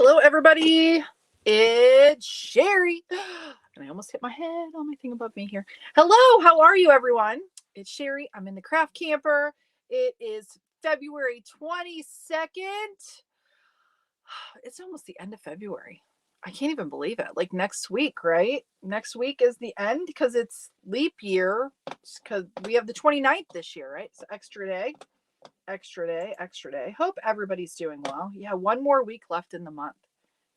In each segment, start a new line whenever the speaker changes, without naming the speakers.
Hello, everybody. It's Cheri. And I almost hit my head on my thing above me here. Hello, how are you, everyone? It's Cheri. I'm in the craft camper. It is February 22nd. It's almost the end of February. I can't even believe it. Like next week, right? Next week is the end because it's leap year. Because we have the 29th this year, right? So extra day, extra day, extra day. Hope everybody's doing well. Yeah, one more week left in the month.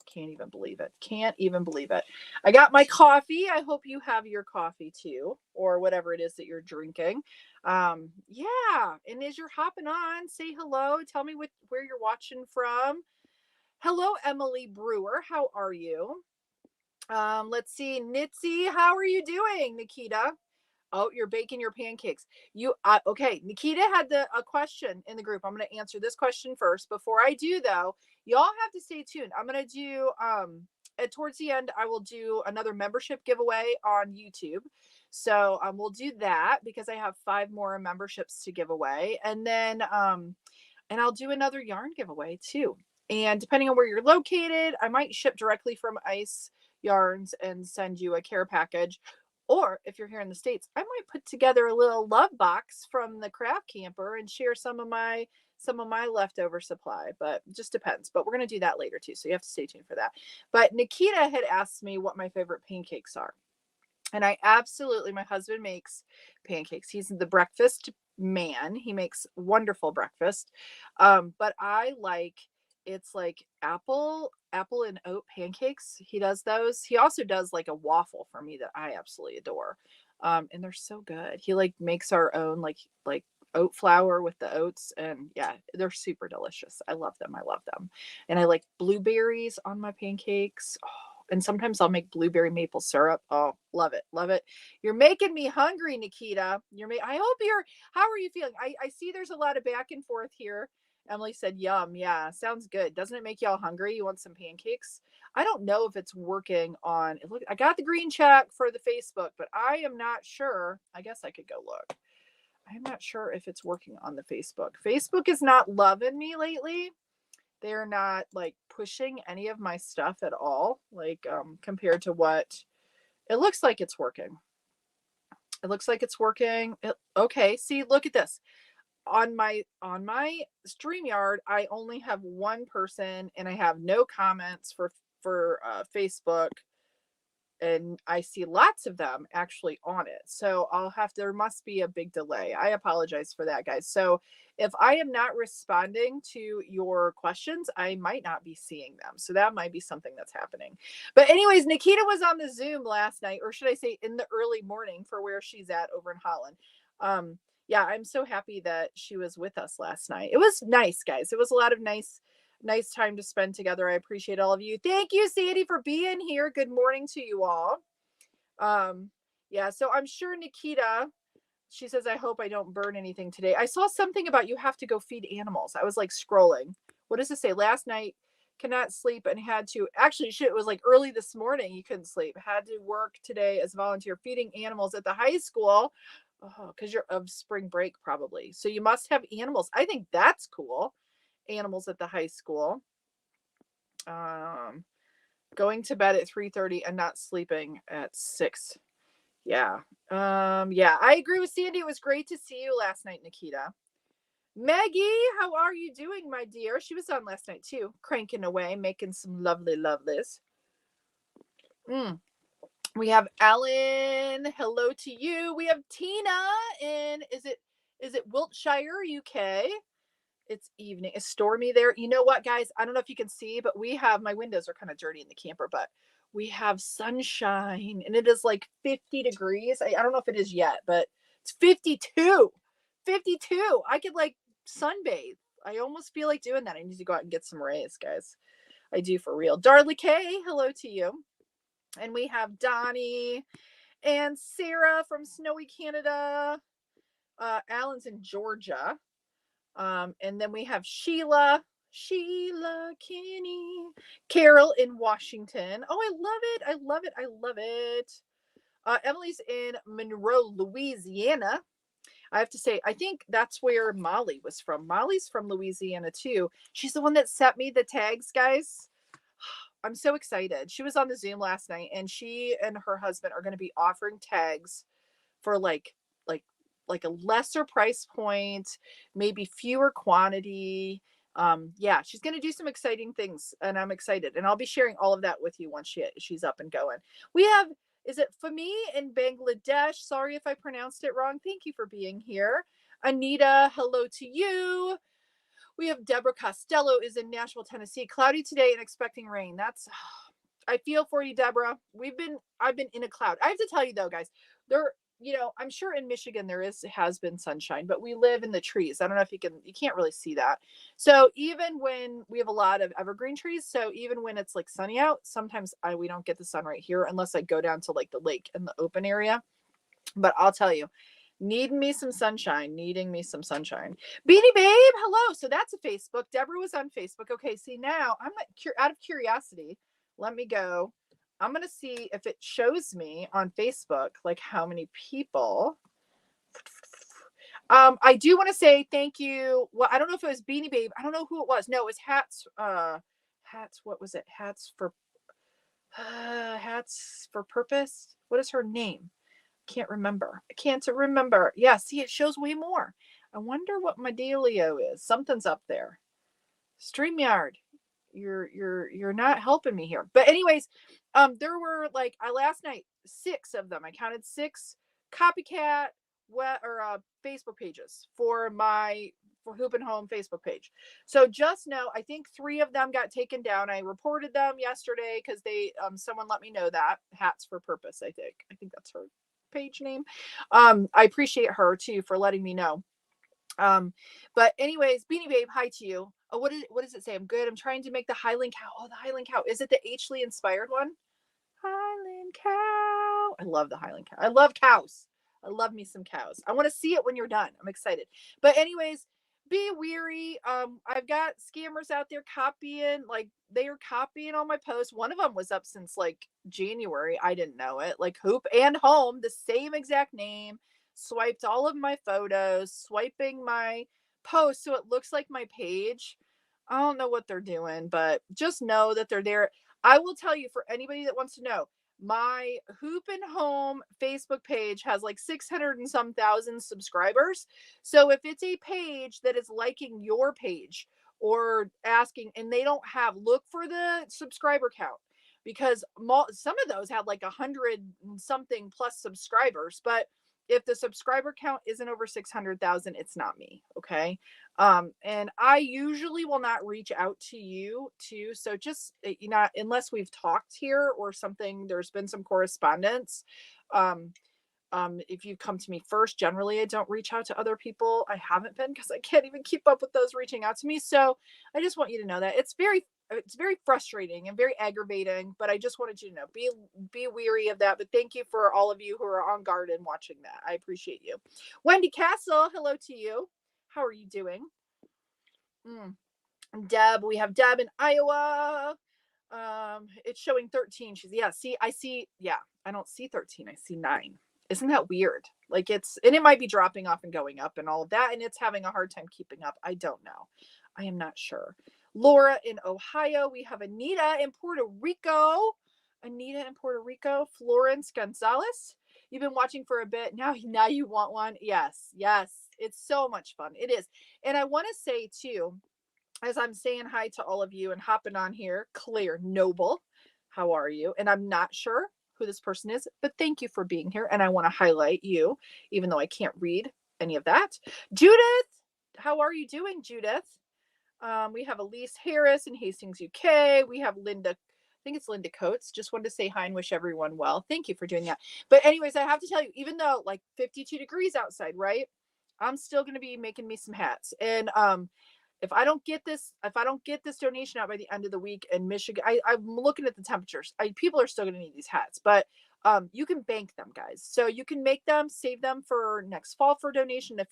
Can't even believe it. Can't even believe it. I got my coffee. I hope you have your coffee too, or whatever it is that you're drinking. Yeah. And as you're hopping on, say hello. Tell me where you're watching from. Hello, Emily Brewer. How are you? Let's see. Nitzy, how are you doing, Nikita? Oh, you're baking your pancakes. Okay. Nikita had a question in the group. I'm going to answer this question first. Before I do, though, y'all have to stay tuned. I'm going to do towards the end. I will do another membership giveaway on YouTube. So we'll do that because I have 5 more memberships to give away, and then and I'll do another yarn giveaway too. And depending on where you're located, I might ship directly from Ice Yarns and send you a care package. Or if you're here in the States, I might put together a little love box from the craft camper and share some of my leftover supply, but it just depends. But we're going to do that later too. So you have to stay tuned for that. But Nikita had asked me what my favorite pancakes are. And my husband makes pancakes. He's the breakfast man. He makes wonderful breakfast. But it's like apple and oat pancakes. He does those. He also does like a waffle for me that I absolutely adore. And they're so good. He like makes our own like oat flour with the oats, and yeah, they're super delicious. I love them. And I like blueberries on my pancakes. Oh, and sometimes I'll make blueberry maple syrup. Oh, love it. Love it. You're making me hungry, Nikita. I hope how are you feeling? I see there's a lot of back and forth here. Emily said, yum. Yeah, sounds good. Doesn't it make y'all hungry? You want some pancakes? I don't know if it's working on it. Look, I got the green check for the Facebook, but I am not sure. I guess I could go look. I'm not sure if it's working on the Facebook. Facebook is not loving me lately. They're not like pushing any of my stuff at all, like compared to what it looks like it's working. It looks like it's working. Okay, see, look at this. On my StreamYard, I only have one person and I have no comments for Facebook, and I see lots of them actually on it. So there must be a big delay. I apologize for that, guys. So if I am not responding to your questions, I might not be seeing them. So that might be something that's happening. But anyways, Nikita was on the Zoom last night, or should I say in the early morning for where she's at over in Holland. Yeah, I'm so happy that she was with us last night. It was nice, guys. It was a lot of nice time to spend together. I appreciate all of you. Thank you, Sandy, for being here. Good morning to you all. Yeah, so I'm sure Nikita, she says, I hope I don't burn anything today. I saw something about you have to go feed animals. I was like scrolling. What does it say? Last night, cannot sleep and had to, actually, shit, it was like early this morning. You couldn't sleep. Had to work today as a volunteer feeding animals at the high school. Oh, because you're of spring break probably. So you must have animals. I think that's cool. Animals at the high school. Going to bed at 3:30 and not sleeping at 6. Yeah. Yeah, I agree with Sandy. It was great to see you last night, Nikita. Maggie, how are you doing, my dear? She was on last night too, cranking away, making some lovely lovelies. We have Ellen. Hello to you. We have Tina in is it Wiltshire, UK? It's evening. It's stormy there. You know what, guys? I don't know if you can see, but my windows are kind of dirty in the camper, but we have sunshine and it is like 50 degrees. I don't know if it is yet, but it's 52. 52. I could like sunbathe. I almost feel like doing that. I need to go out and get some rays, guys. I do for real. Darlie K, hello to you. And we have Donnie and Sarah from snowy Canada. Alan's in Georgia. And then we have Sheila Kinney, Carol in Washington. Oh, I love it. Emily's in Monroe, Louisiana. I have to say, I think that's where Molly was from. Molly's from Louisiana too. She's the one that sent me the tags, guys. I'm so excited. She was on the Zoom last night, and she and her husband are going to be offering tags for like like a lesser price point, maybe fewer quantity. Yeah, she's going to do some exciting things, and I'm excited. And I'll be sharing all of that with you once she's up and going. We have, is it Fami in Bangladesh? Sorry if I pronounced it wrong. Thank you for being here. Anita, hello to you. We have Deborah Costello is in Nashville, Tennessee. Cloudy today and expecting rain. That's I feel for you, Deborah. I've been in a cloud. I have to tell you though, guys, there, I'm sure in Michigan has been sunshine, but we live in the trees. I don't know if you can't really see that. So even when we have a lot of evergreen trees, so even when it's like sunny out, sometimes we don't get the sun right here unless I go down to like the lake in the open area. But I'll tell you, needing me some sunshine. Beanie Babe, hello. So that's a Facebook. Deborah was on Facebook. Okay, see now I'm out of curiosity. Let me go. I'm going to see if it shows me on Facebook, like how many people. I do want to say thank you. Well, I don't know if it was Beanie Babe. I don't know who it was. No, it was Hats. What was it? Hats for Purpose. What is her name? Can't remember. Yeah, see, it shows way more. I wonder what my dealio is. Something's up there. StreamYard, you're not helping me here. But anyways, there were like last night 6 of them. I counted 6 copycat Facebook pages for Hoop and Home Facebook page. So just know, I think 3 of them got taken down. I reported them yesterday because someone let me know that. Hats for Purpose, I think that's her page name. I appreciate her too for letting me know. But anyways, Beanie Babe, hi to you. Oh, what does it say? I'm good. I'm trying to make the Highland Cow. Oh, the Highland Cow. Is it the H. Lee inspired one? Highland Cow. I love the Highland Cow. I love cows. I love me some cows. I want to see it when you're done. I'm excited. But anyways, be weary. I've got scammers out there they are copying all my posts. One of them was up since like January. I didn't know it. Like Hoop and Home, the same exact name. Swiped all of my photos, swiping my posts so it looks like my page. I don't know what they're doing, but just know that they're there. I will tell you, for anybody that wants to know, my Hoop and Home Facebook page has like 600 and some thousand subscribers. So if it's a page that is liking your page or asking, and they don't look for the subscriber count, because some of those had like 100 something plus subscribers. But if the subscriber count isn't over 600,000, it's not me. Okay. And I usually will not reach out to you too. So just, unless we've talked here or something, there's been some correspondence. If you come to me first, generally I don't reach out to other people. I haven't been, because I can't even keep up with those reaching out to me. So I just want you to know that it's very frustrating and very aggravating, but I just wanted you to know, be weary of that. But thank you for all of you who are on guard and watching that. I appreciate you. Wendy Castle, hello to you. How are you doing? Deb, we have Deb in Iowa. It's showing 13. I don't see 13. I see 9. Isn't that weird? Like and it might be dropping off and going up and all of that, and it's having a hard time keeping up. I don't know. I am not sure. Laura in Ohio. We have Anita in Puerto Rico. Florence Gonzalez. You've been watching for a bit. Now you want one. Yes. It's so much fun. It is. And I want to say too, as I'm saying hi to all of you and hopping on here, Claire Noble, how are you? And I'm not sure who this person is, but thank you for being here. And I want to highlight you, even though I can't read any of that. Judith, how are you doing, Judith? We have Elise Harris in Hastings, UK. We have Linda, I think it's Linda Coates. Just wanted to say hi and wish everyone well. Thank you for doing that. But anyways, I have to tell you, even though like 52 degrees outside, right? I'm still going to be making me some hats. And if I don't get this donation out by the end of the week in Michigan, I'm looking at the temperatures. People are still going to need these hats, but you can bank them, guys. So you can make them, save them for next fall for donation. If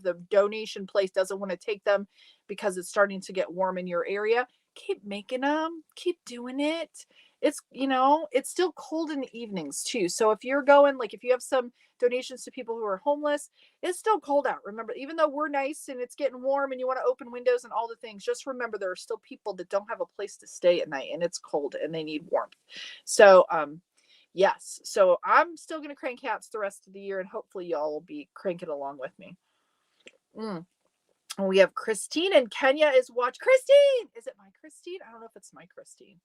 the donation place doesn't want to take them because it's starting to get warm in your area, keep making them, keep doing it. it's, you know, it's still cold in the evenings too. So if you're going, like if you have some donations to people who are homeless, it's still cold out. Remember, even though we're nice and it's getting warm and you want to open windows and all the things, just remember there are still people that don't have a place to stay at night and it's cold and they need warmth. So, yes. So I'm still going to crank cats the rest of the year and hopefully y'all will be cranking along with me. Mm. We have Christine in Kenya is watch. Christine, is it my Christine? I don't know if it's my Christine,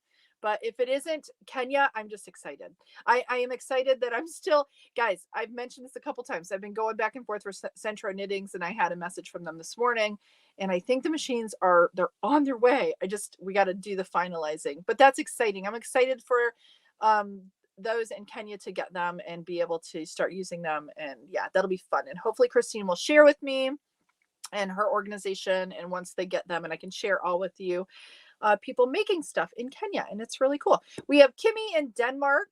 but if it isn't Kenya, I'm just excited. I am excited that I'm still, guys, I've mentioned this a couple times. I've been going back and forth for Centro Knittings and I had a message from them this morning and I think the machines they're on their way. We got to do the finalizing, but that's exciting. I'm excited for, those in Kenya to get them and be able to start using them. And yeah, that'll be fun. And hopefully Christine will share with me and her organization, and once they get them, and I can share all with you, people making stuff in Kenya, and it's really cool. We have Kimmy in Denmark.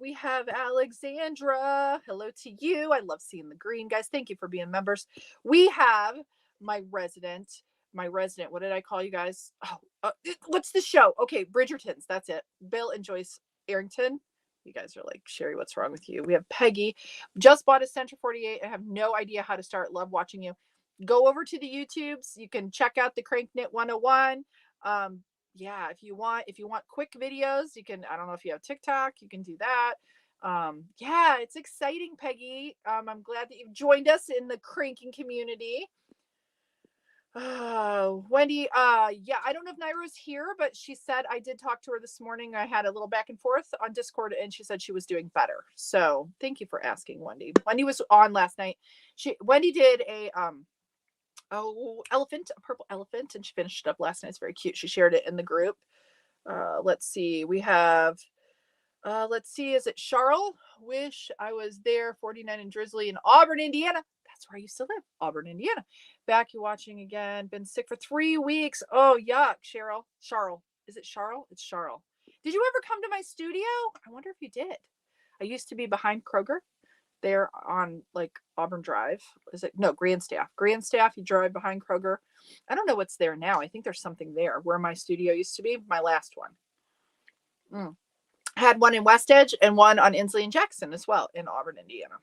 We have Alexandra. Hello to you. I love seeing the green, guys. Thank you for being members. We have my resident. What did I call you guys? Oh, what's the show? Okay, Bridgertons. That's it. Bill and Joyce Arrington. You guys are like, Cheri, what's wrong with you? We have Peggy. Just bought a Centra 48. I have no idea how to start. Love watching you. Go over to the YouTubes. You can check out the CranKnit 101. Yeah, if you want quick videos, you can, I don't know if you have TikTok, you can do that. Yeah, it's exciting, Peggy. I'm glad that you've joined us in the cranking community. Wendy, yeah, I don't know if Nairo's here, but she said, I did talk to her this morning. I had a little back and forth on Discord and she said she was doing better. So thank you for asking, Wendy. Wendy was on last night. Wendy did a a purple elephant, and she finished it up last night. It's very cute. She shared it in the group. Let's see. We have is it Charles? Wish I was there, 49 and drizzly in Auburn, Indiana. That's where I used to live, Auburn, Indiana. Back, you watching again. Been sick for 3 weeks. Oh, yuck, Charles. Is it Charles? It's Charles. Did you ever come to my studio? I wonder if you did. I used to be behind Kroger there on like Auburn Drive. Is it? No, Grandstaff. You drive behind Kroger. I don't know what's there now. I think there's something there where my studio used to be, my last one. Had one in West Edge and one on Inslee and Jackson as well in Auburn, Indiana.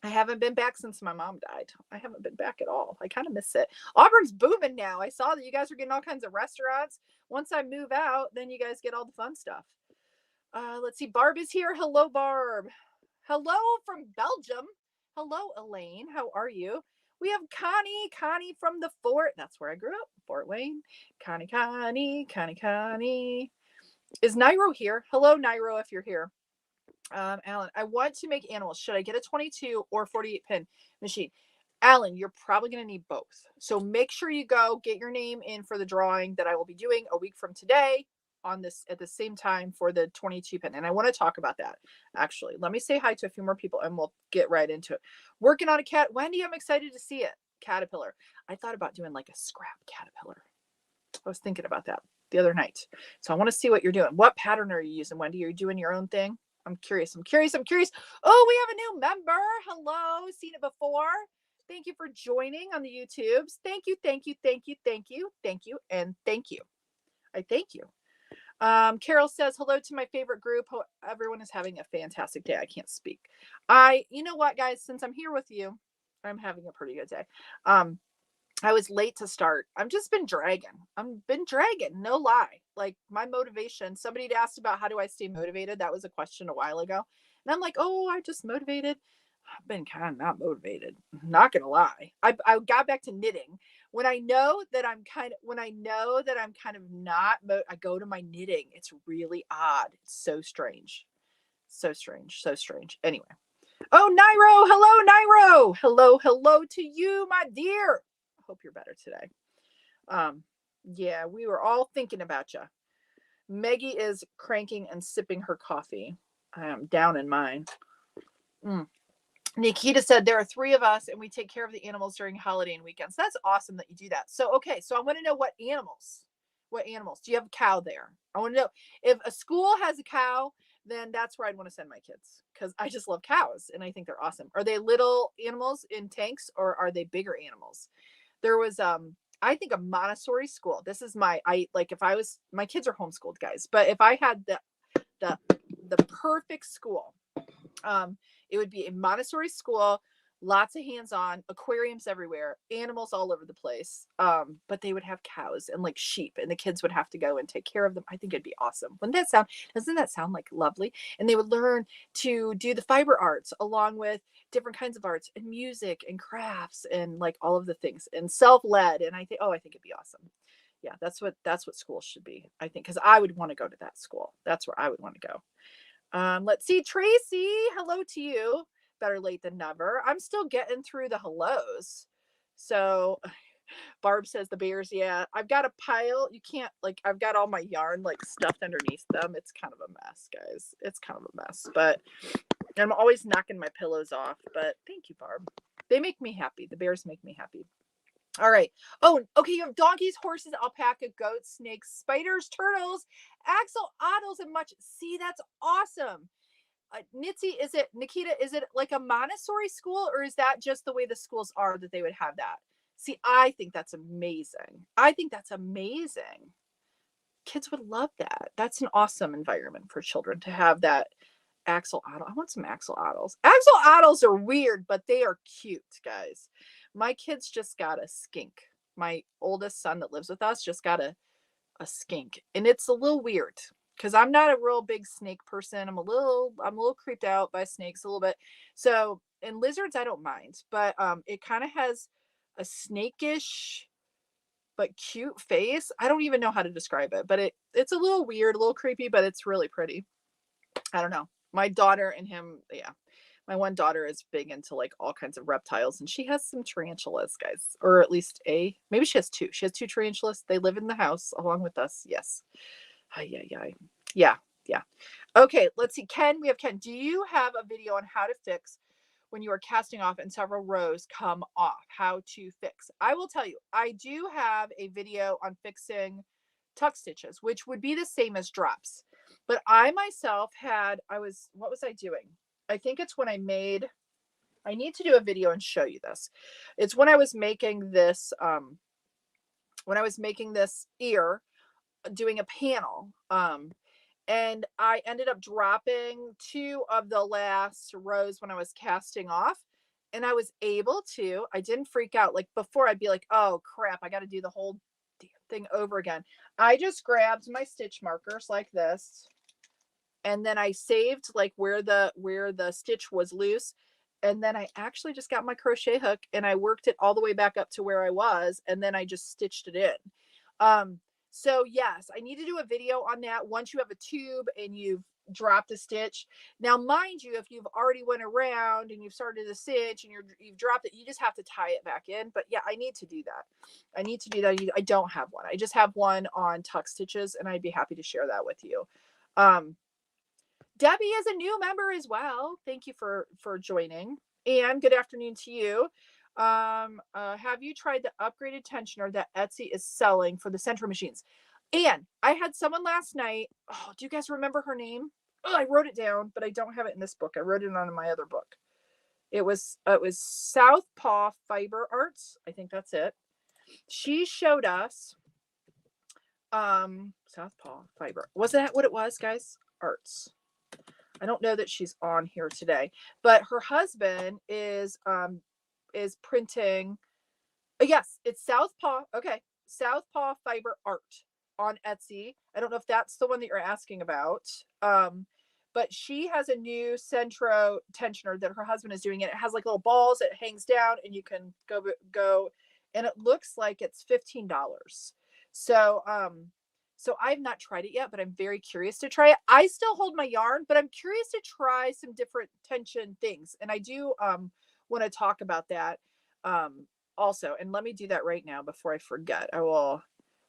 I haven't been back since my mom died. I haven't been back at all. I kind of miss it. Auburn's booming now. I saw that you guys are getting all kinds of restaurants. Once I move out, then you guys get all the fun stuff. Let's see. Barb is here. Hello, Barb. Hello from Belgium. Hello, Elaine. How are you? We have Connie from the Fort. That's where I grew up, Fort Wayne. Connie. Is Nairo here? Hello, Nairo, if you're here. Alan, I want to make animals. Should I get a 22 or 48 pin machine? Alan, you're probably going to need both. So make sure you go get your name in for the drawing that I will be doing a week from today on this at the same time for the 22 pin. And I want to talk about that. Actually, let me say hi to a few more people and we'll get right into it. Working on a cat. Wendy, I'm excited to see it. Caterpillar. I thought about doing like a scrap caterpillar. I was thinking about that the other night. So I want to see what you're doing. What pattern are you using, Wendy? Are you doing your own thing? I'm curious. Oh, we have a new member. Hello. Seen it before. Thank you for joining on the YouTubes. Thank you. And thank you. I thank you. Carol says, hello to my favorite group. Everyone is having a fantastic day. I can't speak. You know what, guys, since I'm here with you, I'm having a pretty good day. I was late to start. I've been dragging, no lie. Like my motivation, somebody had asked about how do I stay motivated? That was a question a while ago. And I'm like, oh, I just motivated. I've been kind of not motivated. Not going to lie. I got back to knitting. When I know that I'm kind of not, I go to my knitting. It's really odd. It's so strange. So strange. Anyway. Oh, Nairo. Hello, Nairo. Hello to you, my dear. Hope you're better today. Yeah, we were all thinking about you. Maggie is cranking and sipping her coffee. I am down in mine. Nikita said there are 3 of us and we take care of the animals during holiday and weekends. That's awesome that you do that. So, okay. So I want to know what animals do you have a cow there? I want to know if a school has a cow, then that's where I'd want to send my kids because I just love cows and I think they're awesome. Are they little animals in tanks or are they bigger animals? There was I think a Montessori school, this is my, if I was, my kids are homeschooled, guys, but if I had the, the perfect school, it would be a Montessori school, lots of hands-on, aquariums everywhere, animals all over the place. But they would have cows and like sheep, and the kids would have to go and take care of them. I think it'd be awesome. Doesn't that sound like lovely? And they would learn to do the fiber arts along with different kinds of arts and music and crafts and like all of the things and self-led. And I think, I think it'd be awesome. Yeah, that's what schools should be, I think, because I would want to go to that school. That's where I would want to go. Let's see, Tracy, hello to you. Better late than never. I'm still getting through the hellos. So Barb says the bears, yeah. I've got a pile. You can't, like, I've got all my yarn like stuffed underneath them. It's kind of a mess, guys. It's kind of a mess, but I'm always knocking my pillows off. But thank you, Barb. They make me happy. The bears make me happy. All right. Oh, okay. You have donkeys, horses, alpaca, goats, snakes, spiders, turtles, axolotls, and much. See, that's awesome. Nitzy, Nikita, is it like a Montessori school, or is that just the way the schools are that they would have that? See, I think that's amazing. I think that's amazing. Kids would love that. That's an awesome environment for children to have that axolotl. I want some axolotls. Axolotls are weird, but they are cute, guys. My kids just got a skink. My oldest son that lives with us just got a skink, and it's a little weird because I'm not a real big snake person. I'm a little creeped out by snakes a little bit. So, and lizards I don't mind, but it kind of has a snakish but cute face. I don't even know how to describe it, but it's a little weird, a little creepy, but it's really pretty. I don't know. My daughter and him, yeah. My one daughter is big into like all kinds of reptiles, and she has some tarantulas, guys, or at least maybe she has two. She has two tarantulas. They live in the house along with us. Yes. Yeah. Okay, let's see. We have Ken. Do you have a video on how to fix when you are casting off and several rows come off? How to fix? I will tell you, I do have a video on fixing tuck stitches, which would be the same as drops. But I myself what was I doing? I think it's when I need to do a video and show you this. It's when I was making this, ear, doing a panel. And I ended up dropping two of the last rows when I was casting off. And I was able to, I didn't freak out. Like before, I'd be like, oh crap, I got to do the whole damn thing over again. I just grabbed my stitch markers like this. And then I saved like where the stitch was loose. And then I actually just got my crochet hook and I worked it all the way back up to where I was. And then I just stitched it in. So yes, I need to do a video on that once you have a tube and you've dropped a stitch. Now, mind you, if you've already went around and you've started a stitch and you've dropped it, you just have to tie it back in. But yeah, I need to do that. I don't have one. I just have one on tuck stitches, and I'd be happy to share that with you. Debbie is a new member as well. Thank you for joining, and good afternoon to you. Have you tried the upgraded tensioner that Etsy is selling for the Centro machines? And I had someone last night. Oh, do you guys remember her name? Oh, I wrote it down, but I don't have it in this book. I wrote it on my other book. It was Southpaw Fiber Arts. I think that's it. She showed us Southpaw Fiber. Was that what it was, guys? Arts. I don't know that she's on here today, but her husband is printing. Yes, it's Southpaw. Okay, Southpaw Fiber Art on Etsy. I don't know if that's the one that you're asking about. But she has a new Centro tensioner that her husband is doing, and it has like little balls. It hangs down, and you can go, and it looks like it's $15. So I've not tried it yet, but I'm very curious to try it. I still hold my yarn, but I'm curious to try some different tension things. And I do want to talk about that also. And let me do that right now before I forget.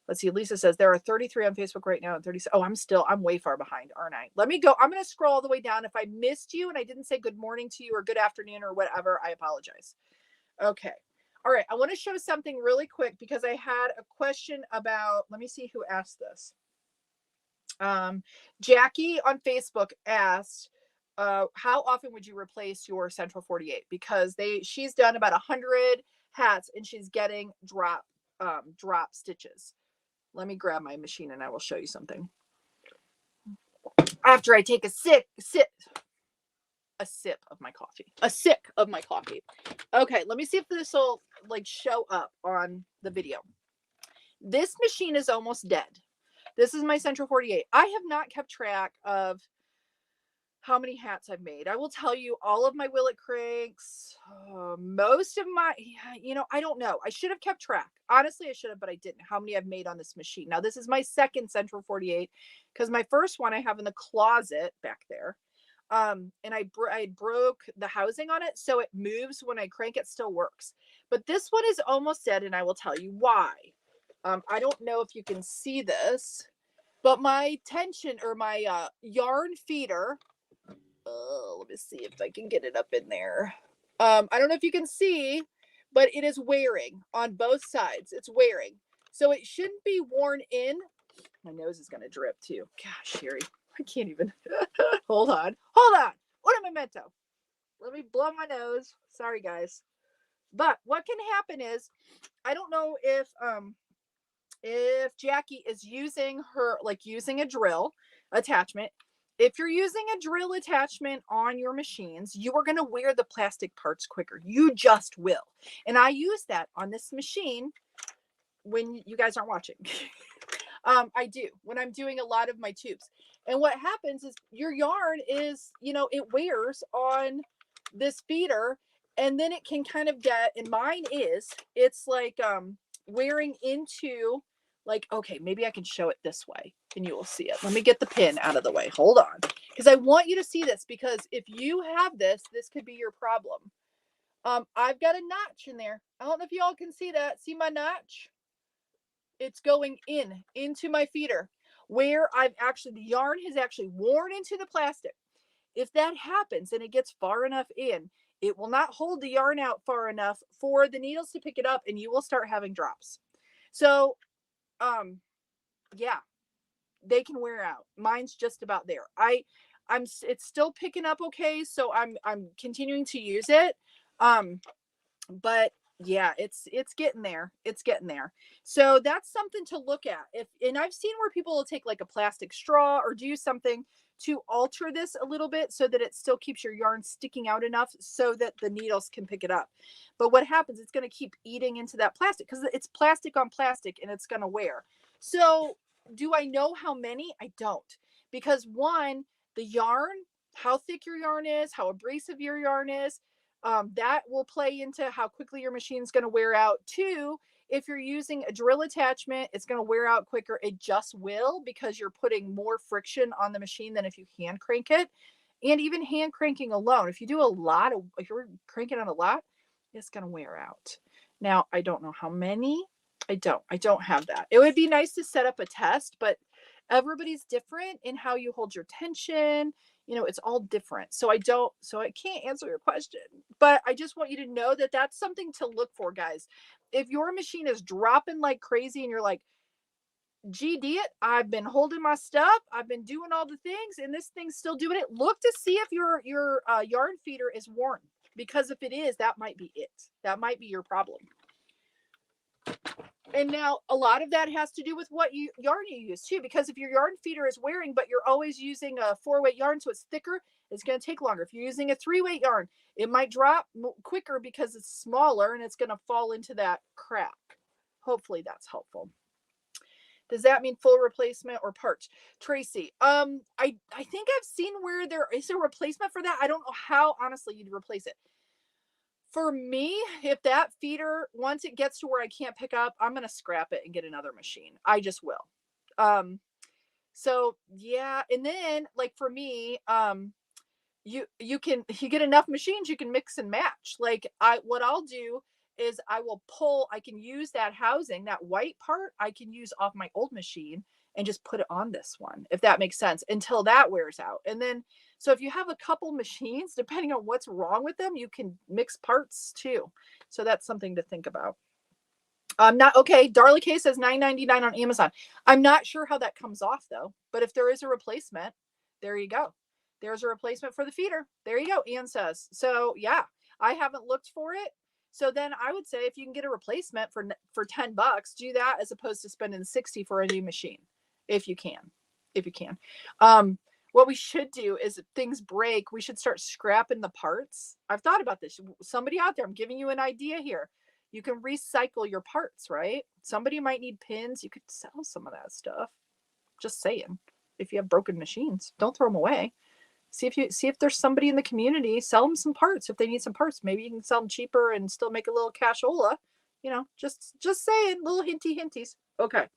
Let's see. Lisa says there are 33 on Facebook right now and 30. Oh, I'm way far behind, aren't I? Let me go. I'm going to scroll all the way down. If I missed you and I didn't say good morning to you or good afternoon or whatever, I apologize. Okay. All right, I want to show something really quick because I had a question about, let me see who asked this. Jackie on Facebook asked, how often would you replace your Central 48? Because she's done about 100 hats and she's getting drop drop stitches. Let me grab my machine and I will show you something. After I take a sip of my coffee. Okay, let me see if this will like show up on the video. This machine is almost dead. This is my Central 48. I have not kept track of how many hats I've made. I will tell you all of my Willet cranks, most of my, I don't know. I should have kept track. Honestly, I should have, but I didn't. How many I've made on this machine. Now, this is my second Central 48 because my first one I have in the closet back there. And I broke the housing on it, so it moves when I crank. It still works. But this one is almost dead, and I will tell you why. I don't know if you can see this, but my tension or my yarn feeder, let me see if I can get it up in there. I don't know if you can see, but it is wearing on both sides. It's wearing. So it shouldn't be worn in. My nose is going to drip too. Gosh, Cheri, I can't even. Hold on. Un momento. Let me blow my nose. Sorry, guys. But what can happen is, I don't know if Jackie is using a drill attachment. If you're using a drill attachment on your machines, you are going to wear the plastic parts quicker. You just will. And I use that on this machine when you guys aren't watching. I do when I'm doing a lot of my tubes. And what happens is your yarn is, it wears on this feeder, and then it can kind of get, and mine is, it's like wearing into, like, okay, maybe I can show it this way and you will see it. Let me get the pin out of the way. Hold on. Because I want you to see this, because if you have this could be your problem. I've got a notch in there. I don't know if y'all can see that. See my notch? It's going into my feeder where the yarn has actually worn into the plastic. If that happens and it gets far enough in, it will not hold the yarn out far enough for the needles to pick it up, and you will start having drops. So, yeah, they can wear out. Mine's just about there. It's still picking up okay, so I'm continuing to use it. But yeah, it's getting there. It's getting there. So that's something to look at. And I've seen where people will take like a plastic straw or do something to alter this a little bit so that it still keeps your yarn sticking out enough so that the needles can pick it up. But what happens, it's going to keep eating into that plastic because it's plastic on plastic and it's going to wear. So do I know how many? I don't. Because one, the yarn, how thick your yarn is, how abrasive your yarn is, that will play into how quickly your machine is going to wear out. Two, if you're using a drill attachment, it's going to wear out quicker. It just will, because you're putting more friction on the machine than if you hand crank it. And even hand cranking alone, if you're cranking on a lot, it's going to wear out. Now, I don't know how many. I don't have that. It would be nice to set up a test, but everybody's different in how you hold your tension. It's all different. So I can't answer your question, but I just want you to know that that's something to look for, guys. If your machine is dropping like crazy and you're like, gee, I've been holding my stuff, I've been doing all the things, and this thing's still doing it, look to see if your yarn feeder is worn, because if it is, that might be it. That might be your problem. And now a lot of that has to do with what yarn you use too, because if your yarn feeder is wearing, but you're always using a 4-weight yarn, so it's thicker, it's going to take longer. If you're using a 3-weight yarn, it might drop quicker because it's smaller and it's going to fall into that crack. Hopefully that's helpful. Does that mean full replacement or parts? Tracy, I think I've seen where there is a replacement for that. I don't know how, honestly, you'd replace it. For me, if that feeder, once it gets to where I can't pick up, I'm going to scrap it and get another machine. I just will. So yeah. And then like for me, you get enough machines, you can mix and match. Like what I'll do is I can use that housing, that white part, I can use off my old machine and just put it on this one, if that makes sense, until that wears out. And then, so if you have a couple machines, depending on what's wrong with them, you can mix parts too. So that's something to think about. Darla K says $9.99 on Amazon. I'm not sure how that comes off though, but if there is a replacement, there you go. There's a replacement for the feeder. There you go. Ann says. So yeah, I haven't looked for it. So then I would say if you can get a replacement for $10, do that as opposed to spending 60 for a new machine, if you can. If you can. What we should do is if things break, we should start scrapping the parts. I've thought about this. Somebody out there, I'm giving you an idea here. You can recycle your parts, right? Somebody might need pins. You could sell some of that stuff. Just saying. If you have broken machines, don't throw them away. See if there's somebody in the community, sell them some parts if they need some parts. Maybe you can sell them cheaper and still make a little cashola. You know, just saying, little hinties. Okay.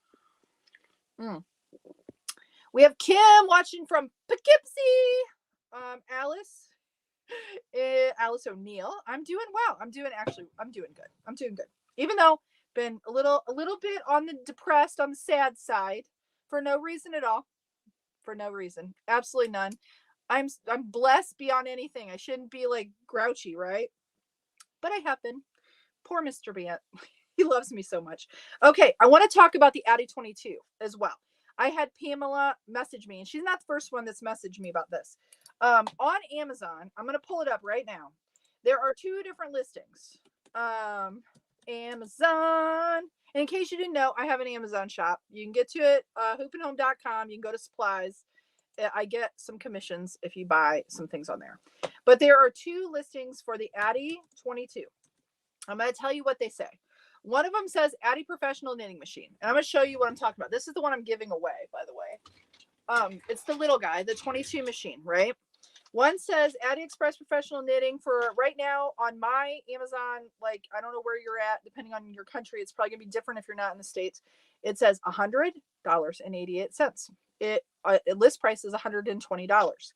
We have Kim watching from Poughkeepsie. Alice O'Neill. I'm doing well. I'm doing good. Even though been a little bit on the depressed, on the sad side, for no reason at all. For no reason. Absolutely none. I'm blessed beyond anything. I shouldn't be like grouchy, right? But I have been. Poor Mr. Bant. He loves me so much. Okay, I want to talk about the Addy 22 as well. I had Pamela message me, and she's not the first one that's messaged me about this. On Amazon, I'm going to pull it up right now. There are 2 different listings. Amazon. And in case you didn't know, I have an Amazon shop. You can get to it, hoopandhome.com. You can go to supplies. I get some commissions if you buy some things on there. But there are 2 listings for the Addy 22. I'm going to tell you what they say. One of them says Addy Professional Knitting Machine. And I'm going to show you what I'm talking about. This is the one I'm giving away, by the way. It's the little guy, the 22 machine, right? One says Addy Express Professional Knitting for right now on my Amazon. Like, I don't know where you're at, depending on your country. It's probably going to be different if you're not in the States. It says $100.88. List price is $120.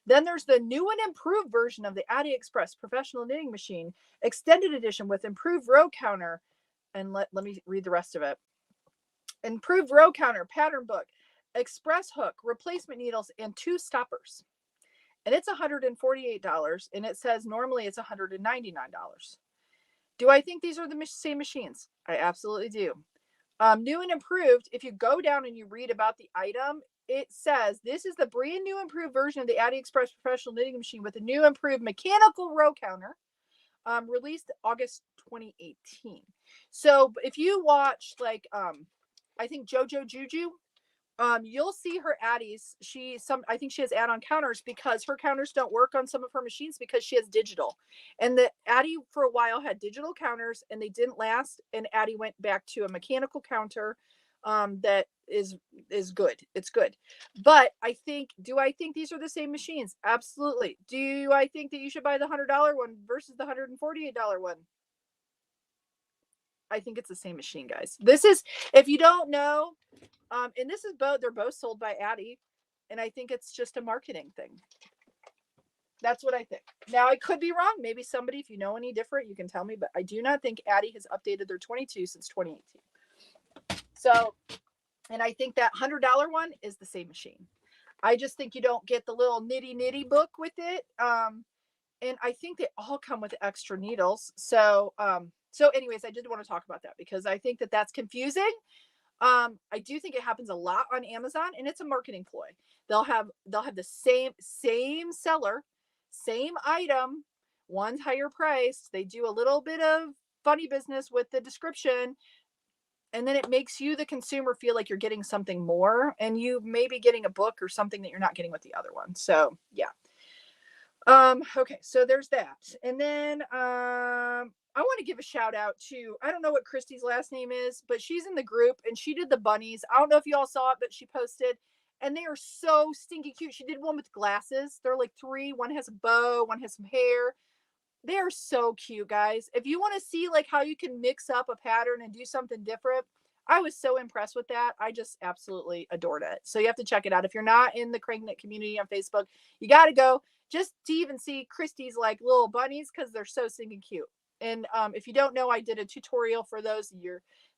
Then there's the new and improved version of the Addy Express Professional Knitting Machine, extended edition with improved row counter. And let me read the rest of it. Improved row counter, pattern book, express hook, replacement needles, and 2 stoppers. And it's $148, and it says normally it's $199. Do I think these are the same machines? I absolutely do. New and improved, if you go down and you read about the item, it says this is the brand new improved version of the Addy Express Professional Knitting Machine with a new improved mechanical row counter, released August 2018. So if you watch, like, I think JoJo Juju, you'll see her Addies. I think she has add-on counters because her counters don't work on some of her machines because she has digital. And the Addy for a while had digital counters and they didn't last. And Addy went back to a mechanical counter that is good. It's good. But do I think these are the same machines? Absolutely. Do I think that you should buy the $100 one versus the $148 one? I think it's the same machine, guys. This is, if you don't know, and this is they're both sold by Addy, and I think it's just a marketing thing. That's what I think. Now, I could be wrong. Maybe somebody, if you know any different, you can tell me, but I do not think Addy has updated their 22 since 2018. So, and I think that $100 one is the same machine. I just think you don't get the little nitty book with it. And I think they all come with extra needles. So anyways, I did want to talk about that because I think that that's confusing. I do think it happens a lot on Amazon, and it's a marketing ploy. They'll have the same seller, same item, one's higher priced. They do a little bit of funny business with the description, and then it makes you, the consumer, feel like you're getting something more, and you may be getting a book or something that you're not getting with the other one. So yeah. Okay, so there's that. And then I want to give a shout out to, I don't know what Christy's last name is, but she's in the group and she did the bunnies. I don't know if you all saw it, but she posted, and they are so stinky cute. She did one with glasses. They're like 3. One has a bow, one has some hair. They are so cute, guys. If you want to see like how you can mix up a pattern and do something different, I was so impressed with that. I just absolutely adored it. So you have to check it out. If you're not in the CranKnit community on Facebook, you got to go just to even see Christy's like little bunnies because they're so stinking cute. And if you don't know, I did a tutorial for those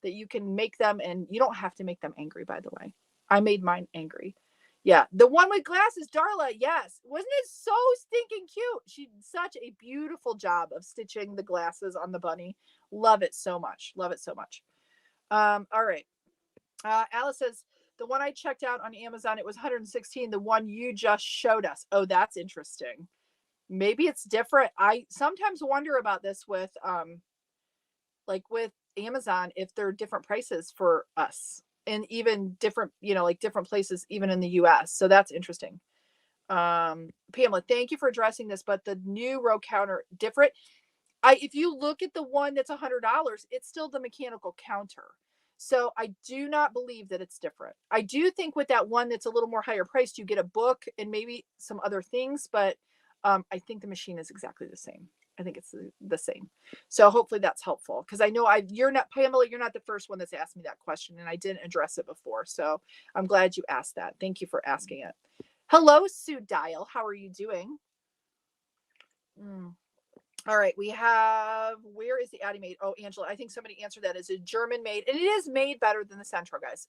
that you can make them, and you don't have to make them angry, by the way. I made mine angry. Yeah, the one with glasses, Darla, yes. Wasn't it so stinking cute? She did such a beautiful job of stitching the glasses on the bunny. Love it so much. Love it so much. All right. Alice says, the one I checked out on Amazon, it was $116. The one you just showed us. Oh, that's interesting. Maybe it's different. I sometimes wonder about this with like with Amazon, if there are different prices for us and even different, like different places, even in the US. So that's interesting. Pamela, thank you for addressing this, but the new row counter different. If you look at the one that's $100, it's still the mechanical counter. So I do not believe that it's different. I do think with that one that's a little more higher priced, you get a book and maybe some other things, but I think the machine is exactly the same. I think it's the same. So hopefully that's helpful, because I know you're not, Pamela, you're not the first one that's asked me that question, and I didn't address it before. So I'm glad you asked that. Thank you for asking it. Hello, Sue Dial. How are you doing? All right, we have, where is the Addy made? Oh, Angela, I think somebody answered that. Is a German made, and it is made better than the Centro, guys.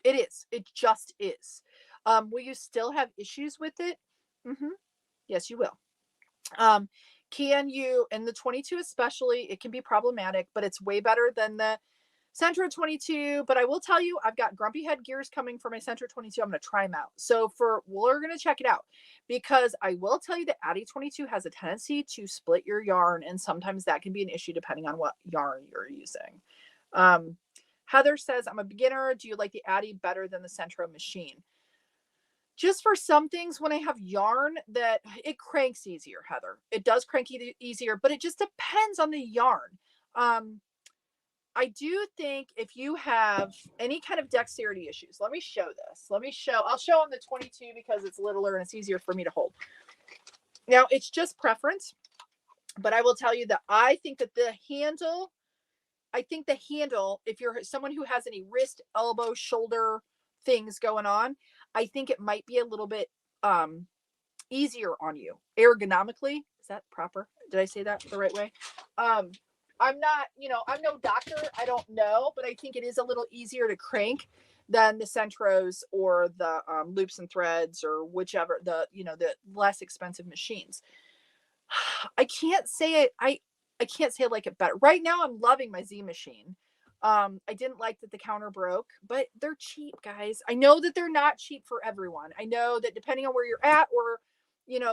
It is. It just is. Will you still have issues with it? Yes, you will. Can you, and the 22 especially, it can be problematic, but it's way better than the Centro 22. But I will tell you, I've got grumpy head gears coming for my Centro 22. I'm going to try them out. So we're going to check it out, because I will tell you that Addy 22 has a tendency to split your yarn, and sometimes that can be an issue depending on what yarn you're using. Heather says, I'm a beginner. Do you like the Addy better than the Centro machine? Just for some things, when I have yarn that it cranks easier, Heather. It does crank easier, but it just depends on the yarn. I do think if you have any kind of dexterity issues, let me show this. I'll show on the 22 because it's littler and it's easier for me to hold. Now, it's just preference, but I will tell you that I think the handle, if you're someone who has any wrist, elbow, shoulder things going on, I think it might be a little bit easier on you ergonomically. Is that proper? Did I say that the right way? I'm not, I'm no doctor. I don't know, but I think it is a little easier to crank than the Centros or the loops and threads, or whichever, the less expensive machines. I can't say it. I can't say I like it better. Right now, I'm loving my Z machine. I didn't like that the counter broke, but they're cheap, guys. I know that they're not cheap for everyone. I know that depending on where you're at, or,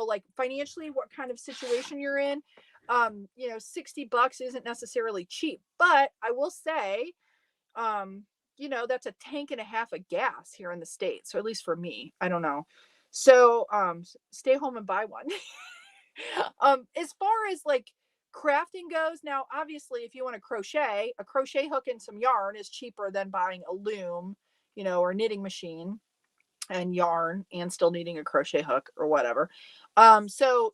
like financially, what kind of situation you're in, $60 isn't necessarily cheap. But I will say, that's a tank and a half of gas here in the States. So at least for me, I don't know. So stay home and buy one. As far as like crafting goes, now obviously if you want to crochet, a crochet hook and some yarn is cheaper than buying a loom, or knitting machine and yarn, and still needing a crochet hook or whatever. So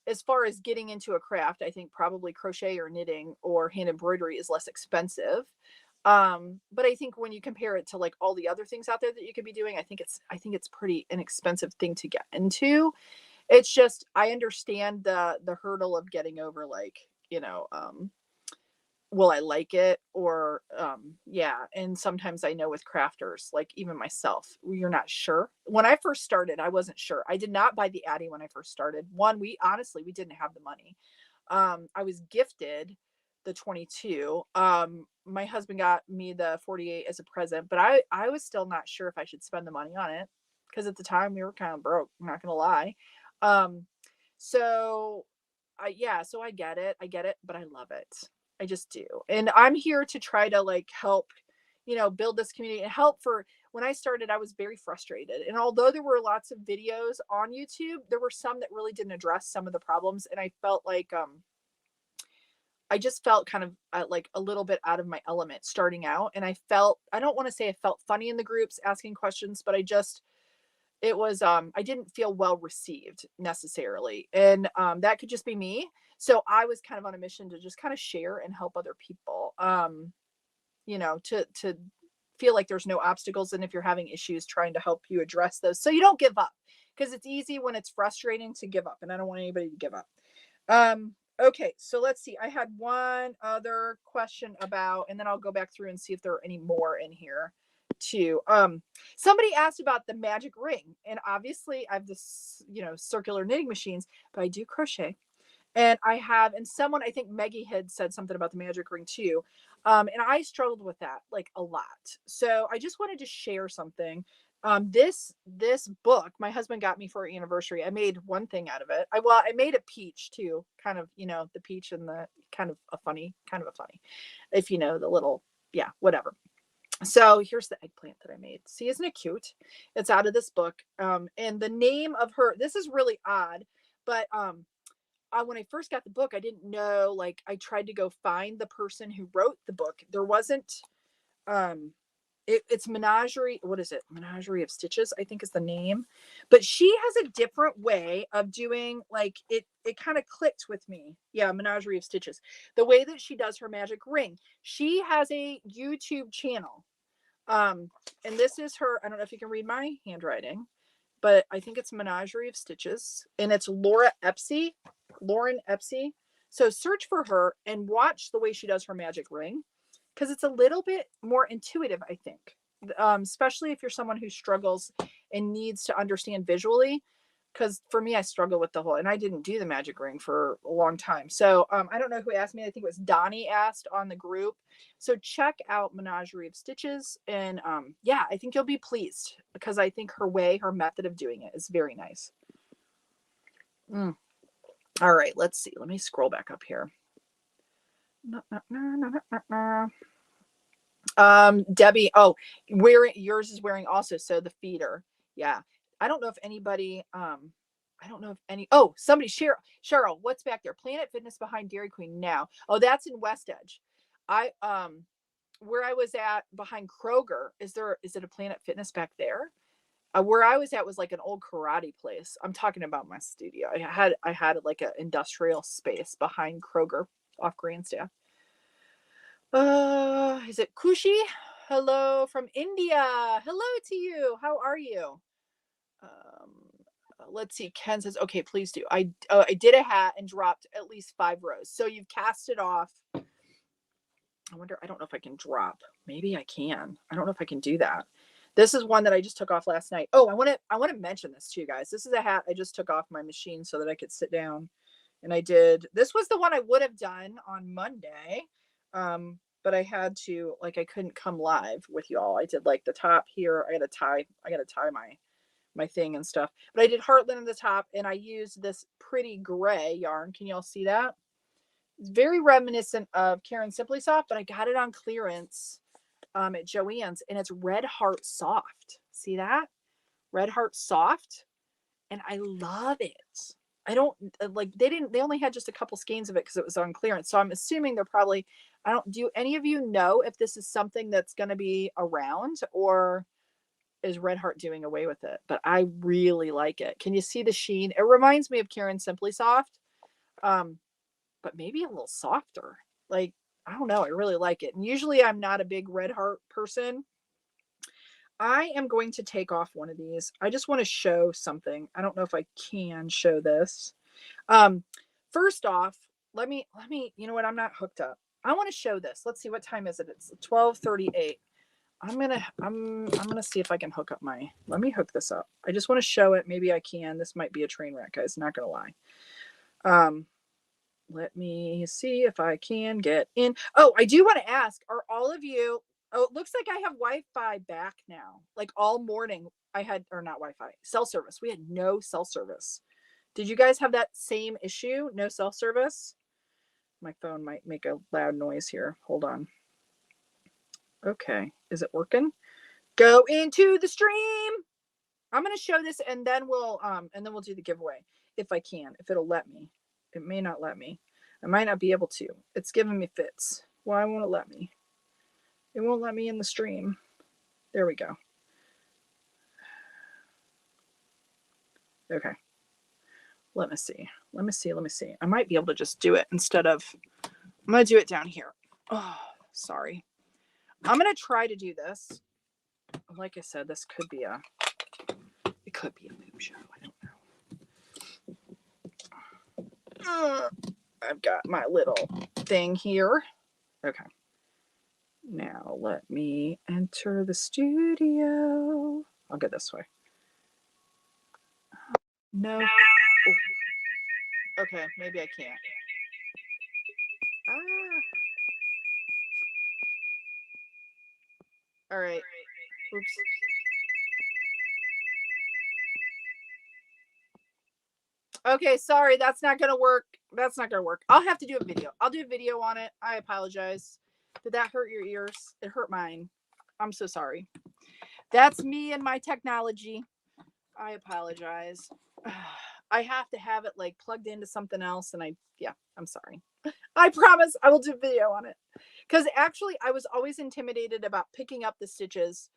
as far as getting into a craft, I think probably crochet or knitting or hand embroidery is less expensive. But I think when you compare it to like all the other things out there that you could be doing, I think it's pretty inexpensive thing to get into. It's just, I understand the hurdle of getting over, like, will I like it, or yeah. And sometimes I know with crafters, like even myself, you're not sure. When I first started, I wasn't sure. I did not buy the Addy when I first started. One, we didn't have the money. I was gifted the 22. My husband got me the 48 as a present, but I was still not sure if I should spend the money on it, because at the time we were kind of broke, I'm not gonna lie. So so I get it, but I love it. I just do. And I'm here to try to like help, build this community and help. For when I started, I was very frustrated. And although there were lots of videos on YouTube, there were some that really didn't address some of the problems. And I felt like, I just felt kind of like a little bit out of my element starting out. And I don't want to say I felt funny in the groups asking questions, but it was, I didn't feel well received necessarily. And that could just be me. So I was kind of on a mission to just kind of share and help other people, to feel like there's no obstacles. And if you're having issues, trying to help you address those so you don't give up, because it's easy when it's frustrating to give up. And I don't want anybody to give up. Okay, so let's see. I had one other question about, and then I'll go back through and see if there are any more in here too. Somebody asked about the magic ring, and obviously I have this, circular knitting machines, but I do crochet. And someone, I think Maggie had said something about the magic ring too. And I struggled with that like a lot. So I just wanted to share something This book my husband got me for our anniversary. I made one thing out of it. I made a peach too, kind of, the peach and the kind of a funny, if you know the little, yeah, whatever. So here's the eggplant that I made. See, isn't it cute? It's out of this book. And the name of her, this is really odd, but when I first got the book, I didn't know, like, I tried to go find the person who wrote the book. There wasn't, um, it's Menagerie. What is it? Menagerie of Stitches, I think is the name. But she has a different way of doing, like, it kind of clicked with me. Yeah, Menagerie of Stitches. The way that she does her magic ring. She has a YouTube channel. And this is her, I don't know if you can read my handwriting, but I think it's Menagerie of Stitches, and it's Lauren Epsy. So search for her and watch the way she does her magic ring, because it's a little bit more intuitive, I think, especially if you're someone who struggles and needs to understand visually. Because for me, I struggle with the whole, and I didn't do the magic ring for a long time. So I don't know who asked me. I think it was Donnie asked on the group. So check out Menagerie of Stitches. And yeah, I think you'll be pleased, because I think her method of doing it is very nice. All right, let's see. Let me scroll back up here. Debbie, yours is wearing also, so the feeder. Yeah. I don't know if anybody, somebody, Cheryl, what's back there? Planet Fitness behind Dairy Queen now. Oh, that's in West Edge. Where I was at behind Kroger, is it a Planet Fitness back there? Where I was at was like an old karate place. I'm talking about my studio. I had like an industrial space behind Kroger off Grandstaff. Is it Kushi? Hello from India. Hello to you. How are you? Let's see. Ken says, okay, please do. I did a hat and dropped at least 5 rows. So you've cast it off. I don't know if I can drop. Maybe I can. I don't know if I can do that. This is one that I just took off last night. Oh, I want to mention this to you guys. This is a hat I just took off my machine so that I could sit down. And I did. This was the one I would have done on Monday. But I had to, like, I couldn't come live with y'all. I did like the top here. I gotta tie my thing and stuff. But I did Heartland in the top, and I used this pretty gray yarn. Can y'all see that? It's very reminiscent of Karen Simply Soft, but I got it on clearance at Joann's, and it's Red Heart Soft. See that? Red Heart Soft. And I love it. I don't like, they only had just a couple skeins of it because it was on clearance. So I'm assuming they're probably, do any of you know if this is something that's going to be around, or is Red Heart doing away with it? But I really like it. Can you see the sheen? It reminds me of Karen Simply Soft, but maybe a little softer. Like, I don't know. I really like it. And usually I'm not a big Red Heart person. I am going to take off one of these. I just want to show something. I don't know if I can show this. First off, let me, you know what? I'm not hooked up. I want to show this. Let's see, what time is it? It's 12:38. I'm gonna see if I can hook up let me hook this up. I just want to show it. Maybe I can. This might be a train wreck, guys. Not gonna lie. Let me see if I can get in. Oh, I do want to ask, are all of you, oh, it looks like I have Wi-Fi back now. Like all morning I had, or not Wi-Fi, cell service. We had no cell service. Did you guys have that same issue? No cell service? My phone might make a loud noise here. Hold on. Okay. Is it working? Go into the stream. I'm going to show this, and then we'll do the giveaway if I can, if it'll let me. It may not let me. I might not be able to. It's giving me fits. Why won't it let me? It won't let me in the stream. There we go. Okay. Let me see. I might be able to just do it instead of, I'm going to do it down here. Oh, sorry. I'm going to try to do this. Like I said, it could be a poop show. I don't know. I've got my little thing here. Okay. Now let me enter the studio. I'll go this way. No. Oh. Okay, maybe I can't. All right. Oops. Okay, sorry, that's not gonna work. That's not gonna work. I'll have to do a video. I'll do a video on it. I apologize. Did that hurt your ears? It hurt mine. I'm so sorry. That's me and my technology. I apologize. I have to have it like plugged into something else, and I'm sorry. I promise I will do a video on it. Because actually, I was always intimidated about picking up the stitches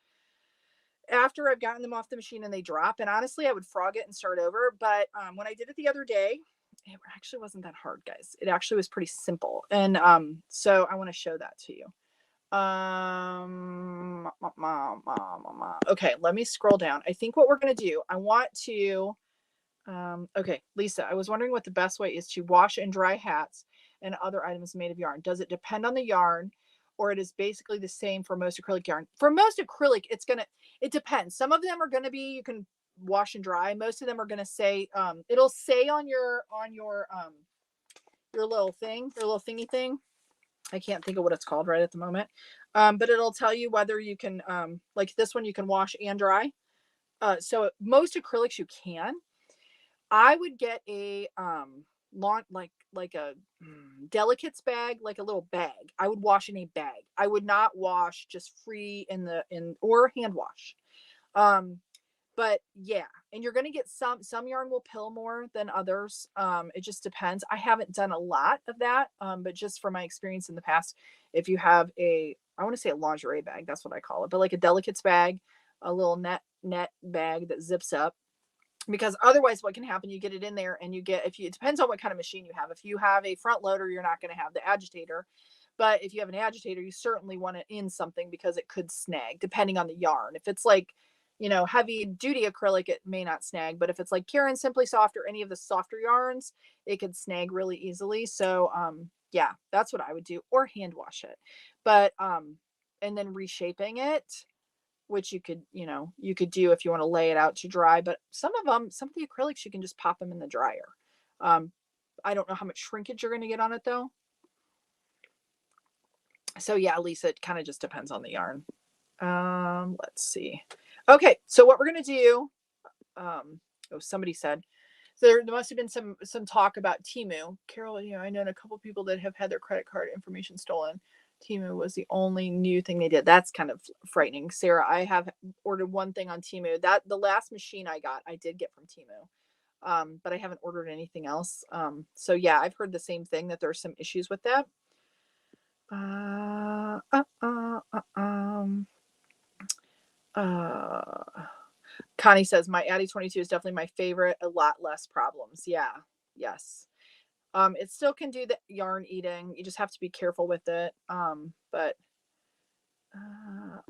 after I've gotten them off the machine and they drop. And honestly, I would frog it and start over. But when I did it the other day, it actually wasn't that hard, guys. It actually was pretty simple. And so I want to show that to you. Okay, let me scroll down. I think what we're going to do, I want to, okay, Lisa, I was wondering what the best way is to wash and dry hats and other items made of yarn. Does it depend on the yarn, or it is basically the same for most acrylic yarn? For most acrylic, it depends. Some of them are going to be, you can wash and dry. Most of them are going to say, it'll say on your little thing, your little thingy thing. I can't think of what it's called right at the moment. But it'll tell you whether you can, like this one, you can wash and dry. So most acrylics you can. I would get a like a delicates bag, like a little bag. I would wash in a bag. I would not wash just free or hand wash. But yeah, and you're going to get some yarn will pill more than others. It just depends. I haven't done a lot of that, but just from my experience in the past, if you have I want to say a lingerie bag, that's what I call it, but like a delicates bag, a little net bag that zips up, because otherwise what can happen, you get it in there and it depends on what kind of machine you have. If you have a front loader, you're not going to have the agitator, but if you have an agitator, you certainly want it in something because it could snag depending on the yarn. If it's like, heavy duty acrylic, it may not snag, but if it's like Karen Simply Soft or any of the softer yarns, it could snag really easily. So yeah, that's what I would do, or hand wash it. But and then reshaping it, which you could do if you want to lay it out to dry. But some of the acrylics, you can just pop them in the dryer. I don't know how much shrinkage you're going to get on it though. So yeah, Lisa, it kind of just depends on the yarn. Let's see. Okay, so what we're going to do, somebody said, so there must have been some talk about Temu. Carol, I know a couple people that have had their credit card information stolen. Temu was the only new thing they did. That's kind of frightening. Sarah, I have ordered one thing on Temu. That the last machine I got, I did get from Temu. But I haven't ordered anything else. So yeah, I've heard the same thing, that there's some issues with that. Connie says, my Addy 22 is definitely my favorite. A lot less problems. Yeah. Yes. It still can do the yarn eating. You just have to be careful with it. But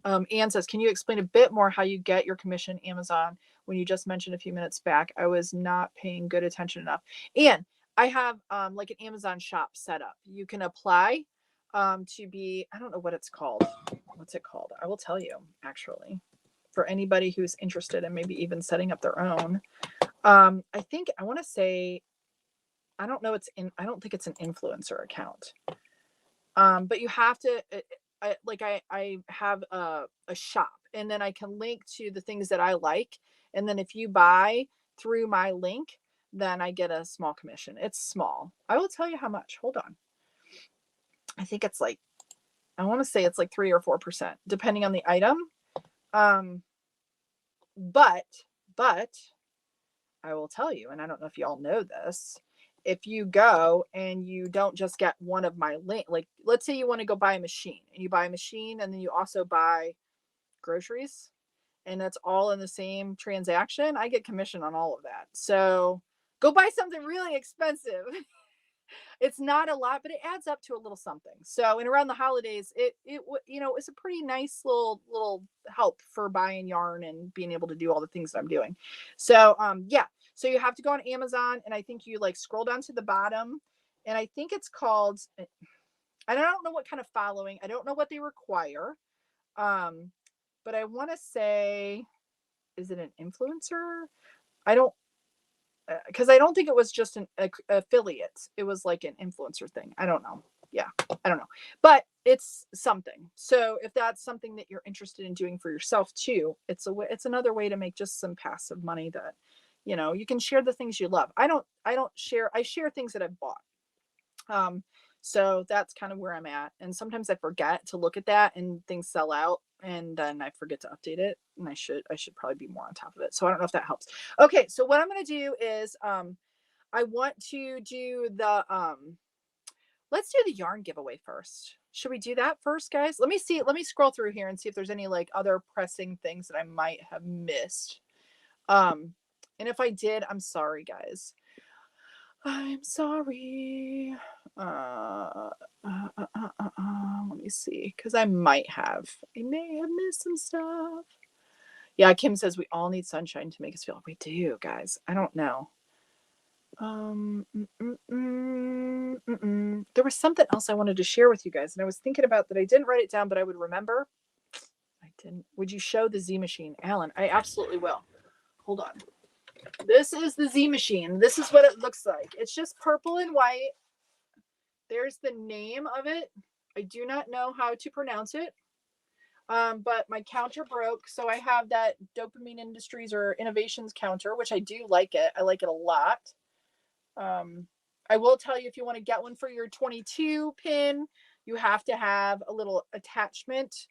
Anne says, can you explain a bit more how you get your commission Amazon when you just mentioned a few minutes back? I was not paying good attention enough. And I have like an Amazon shop set up. You can apply to be, I don't know what it's called. What's it called? I will tell you, actually, for anybody who's interested in maybe even setting up their own. I think I want to say, I don't think it's an influencer account. But you have to, I have a shop, and then I can link to the things that I like. And then if you buy through my link, then I get a small commission. It's small. I will tell you how much. Hold on. I think it's like, I want to say it's like 3 or 4%, depending on the item. But I will tell you, and I don't know if you all know this, if you go and you don't just get one of my link, like let's say you want to go buy a machine, and you buy a machine and then you also buy groceries, and that's all in the same transaction, I get commission on all of that. So go buy something really expensive. It's not a lot, but it adds up to a little something. So, and around the holidays, it's a pretty nice little help for buying yarn and being able to do all the things that I'm doing. So, yeah. So you have to go on Amazon, and I think you like scroll down to the bottom, and I think it's called, I don't know what kind of following, I don't know what they require. But I want to say, is it an influencer? I don't, because I don't think it was just an affiliate. It was like an influencer thing. I don't know. Yeah, I don't know, but it's something. So if that's something that you're interested in doing for yourself too, it's another way to make just some passive money that You know, you can share the things you love. I share things that I've bought. So that's kind of where I'm at. And sometimes I forget to look at that and things sell out and then I forget to update it. And I should probably be more on top of it. So I don't know if that helps. Okay. So what I'm going to do is, I want to do let's do the yarn giveaway first. Should we do that first, guys? Let me see. Let me scroll through here and see if there's any like other pressing things that I might have missed. And if I did, I'm sorry, guys. I'm sorry. Let me see, because I may have missed some stuff. Yeah, Kim says we all need sunshine to make us feel. We do, guys. I don't know. There was something else I wanted to share with you guys, and I was thinking about that. I didn't write it down, but I would remember. I didn't. Would you show the Z machine, Alan? I absolutely will. Hold on. This is the Z machine. This is what it looks like. It's just purple and white. There's the name of it. I do not know how to pronounce it. But my counter broke. So I have that Dopamine Industries or Innovations counter, which I do like it. I like it a lot. I will tell you, if you want to get one for your 22 pin, you have to have a little attachment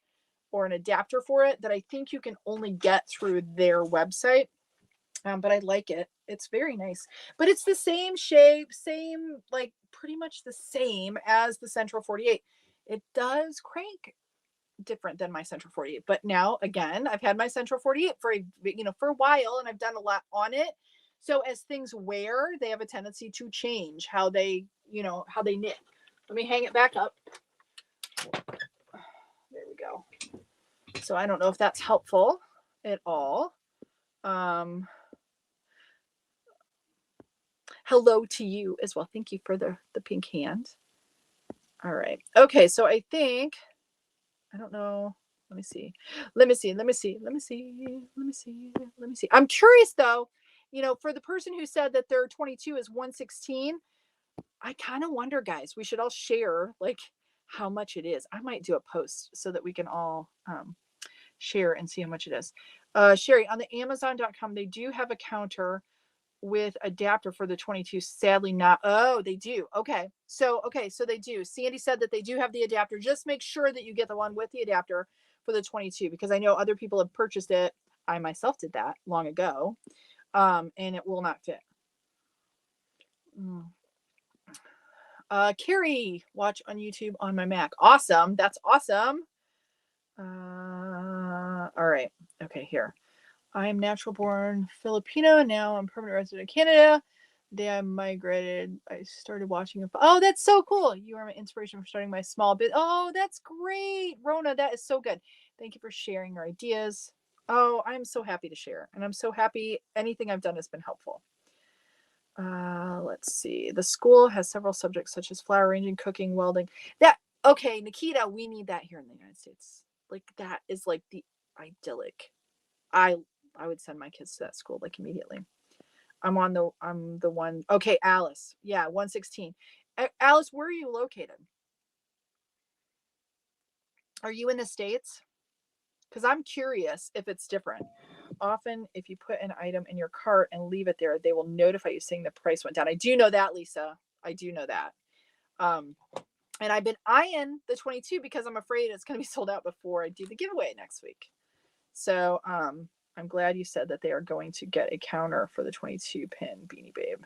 or an adapter for it that I think you can only get through their website. But I like it. It's very nice. But it's the same shape, same, like pretty much the same as the Central 48. It does crank different than my Central 48. But now, again, I've had my Central 48 for a while, and I've done a lot on it. So as things wear, they have a tendency to change how they knit. Let me hang it back up. There we go. So I don't know if that's helpful at all. Hello to you as well. Thank you for the pink hand. All right. Okay. So I think, I don't know. Let me see. I'm curious though, for the person who said that their 22 is 116, I kind of wonder, guys, we should all share like how much it is. I might do a post so that we can all share and see how much it is. Cheri, on the Amazon.com, they do have a counter with adapter for the 22. Sadly not. Oh, they do. Okay. So they do. Sandy said that they do have the adapter. Just make sure that you get the one with the adapter for the 22, because I know other people have purchased it. I myself did that long ago. And it will not fit. Cheri, watch on YouTube on my Mac. Awesome. That's awesome. All right. Okay, here. I am natural born Filipino. Now I'm permanent resident of Canada. The day I migrated, I started watching. Oh, that's so cool. You are my inspiration for starting my small bit. Oh, that's great. Rona, that is so good. Thank you for sharing your ideas. Oh, I'm so happy to share. And I'm so happy anything I've done has been helpful. Let's see. The school has several subjects such as flower arranging, cooking, welding. Okay, Nikita, we need that here in the United States. Like that is like the idyllic. I would send my kids to that school like immediately. I'm the one. Okay, Alice. Yeah, 116. Alice, where are you located? Are you in the States? Because I'm curious if it's different. Often, if you put an item in your cart and leave it there, they will notify you saying the price went down. I do know that, Lisa. I do know that. And I've been eyeing the 22 because I'm afraid it's going to be sold out before I do the giveaway next week. So I'm glad you said that they are going to get a counter for the 22 pin Beanie Babe.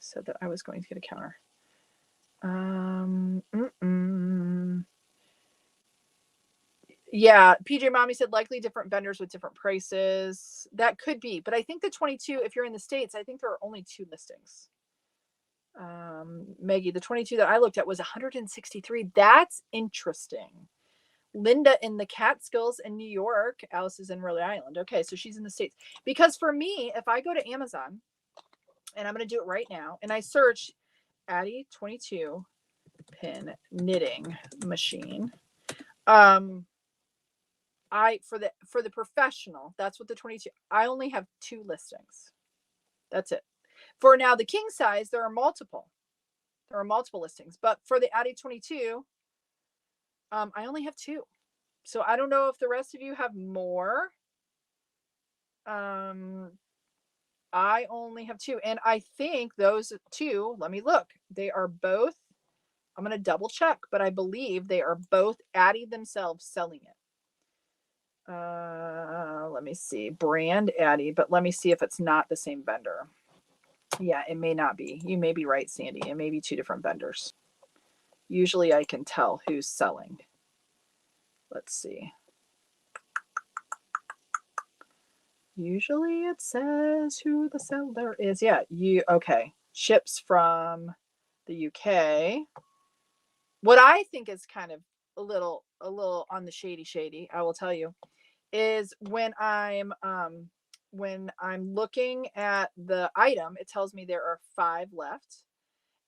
Said that I was going to get a counter. Yeah, PJ Mommy said likely different vendors with different prices. That could be, but I think the 22, if you're in the States, I think there are only 2 listings. Maggie, the 22 that I looked at was 163. That's interesting. Linda in the Catskills in New York. Alice is in Rhode Island. Okay, so she's in the States. Because for me, if I go to Amazon, and I'm going to do it right now, and I search Addie 22 pin knitting machine, for the professional, that's what the 22. I only have 2 listings. That's it. For now, the king size, there are multiple listings, but for the Addie 22, I only have 2. So I don't know if the rest of you have more. I only have 2, and I think those 2, let me look. They are both, I'm gonna double check, but I believe they are both Addie themselves selling it. Let me see. Brand Addie, but let me see if it's not the same vendor. Yeah, it may not be. You may be right, Sandy. It may be 2 different vendors. Usually I can tell who's selling. Let's see. Usually it says who the seller is. Yeah, okay. Ships from the UK. What I think is kind of a little on the shady, I will tell you, is when I'm looking at the item, it tells me there are 5 left.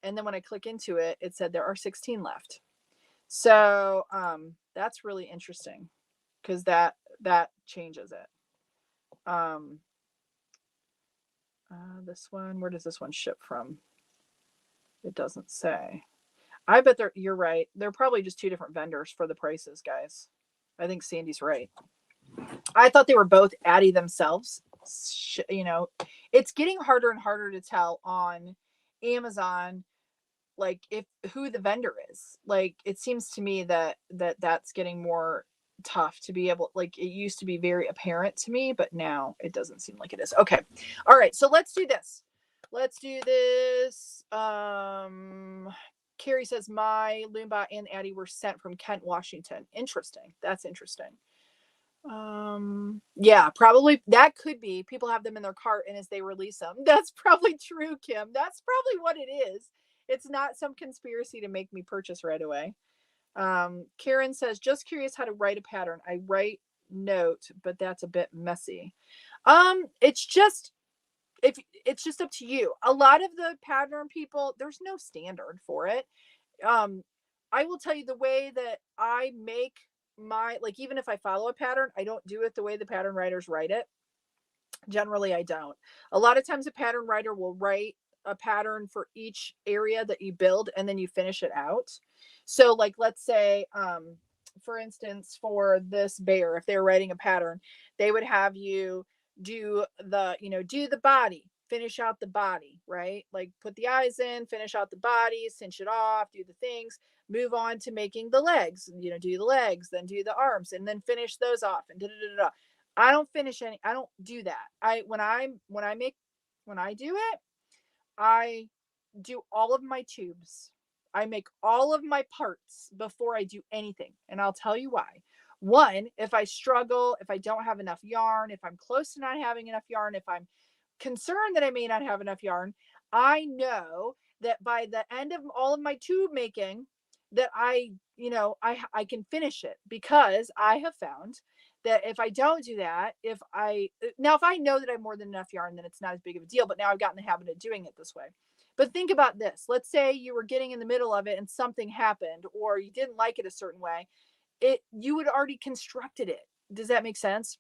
And then when I click into it, it said there are 16 left. So that's really interesting because that changes it. This one, where does this one ship from? It doesn't say. I bet you're right. They're probably just 2 different vendors for the prices, guys. I think Sandy's right. I thought they were both Addie themselves. You know, it's getting harder and harder to tell on Amazon, like if who the vendor is. Like it seems to me that's getting more tough to be able, like it used to be very apparent to me, but now it doesn't seem like it is. Okay. All right. So let's do this. Cheri says my Loomba and Addie were sent from Kent, Washington. Interesting. That's interesting. Yeah, probably that could be people have them in their cart and as they release them. That's probably true, Kim. That's probably what it is. It's not some conspiracy to make me purchase right away. Karen says, just curious how to write a pattern. I write note, but that's a bit messy. It's just if it's just up to you. A lot of the pattern people, there's no standard for it. I will tell you the way that I make my, like, even if I follow a pattern, I don't do it the way the pattern writers write it. Generally, I don't. A lot of times a pattern writer will write a pattern for each area that you build and then you finish it out. So like, let's say, for instance, for this bear, if they're writing a pattern, they would have you do the body, finish out the body, right? Like put the eyes in, finish out the body, cinch it off, do the things, move on to making the legs, do the legs, then do the arms, and then finish those off and da da da da. I don't finish any. I don't do that. When I do it, I do all of my tubes. I make all of my parts before I do anything. And I'll tell you why. One, if I struggle, if I don't have enough yarn, if I'm close to not having enough yarn, if I'm concerned that I may not have enough yarn, I know that by the end of all of my tube making, that I can finish it, because I have found that if I don't do that, if I know that I have more than enough yarn, then it's not as big of a deal. But now I've gotten the habit of doing it this way. But think about this. Let's say you were getting in the middle of it and something happened, or you didn't like it a certain way. You had already constructed it. Does that make sense?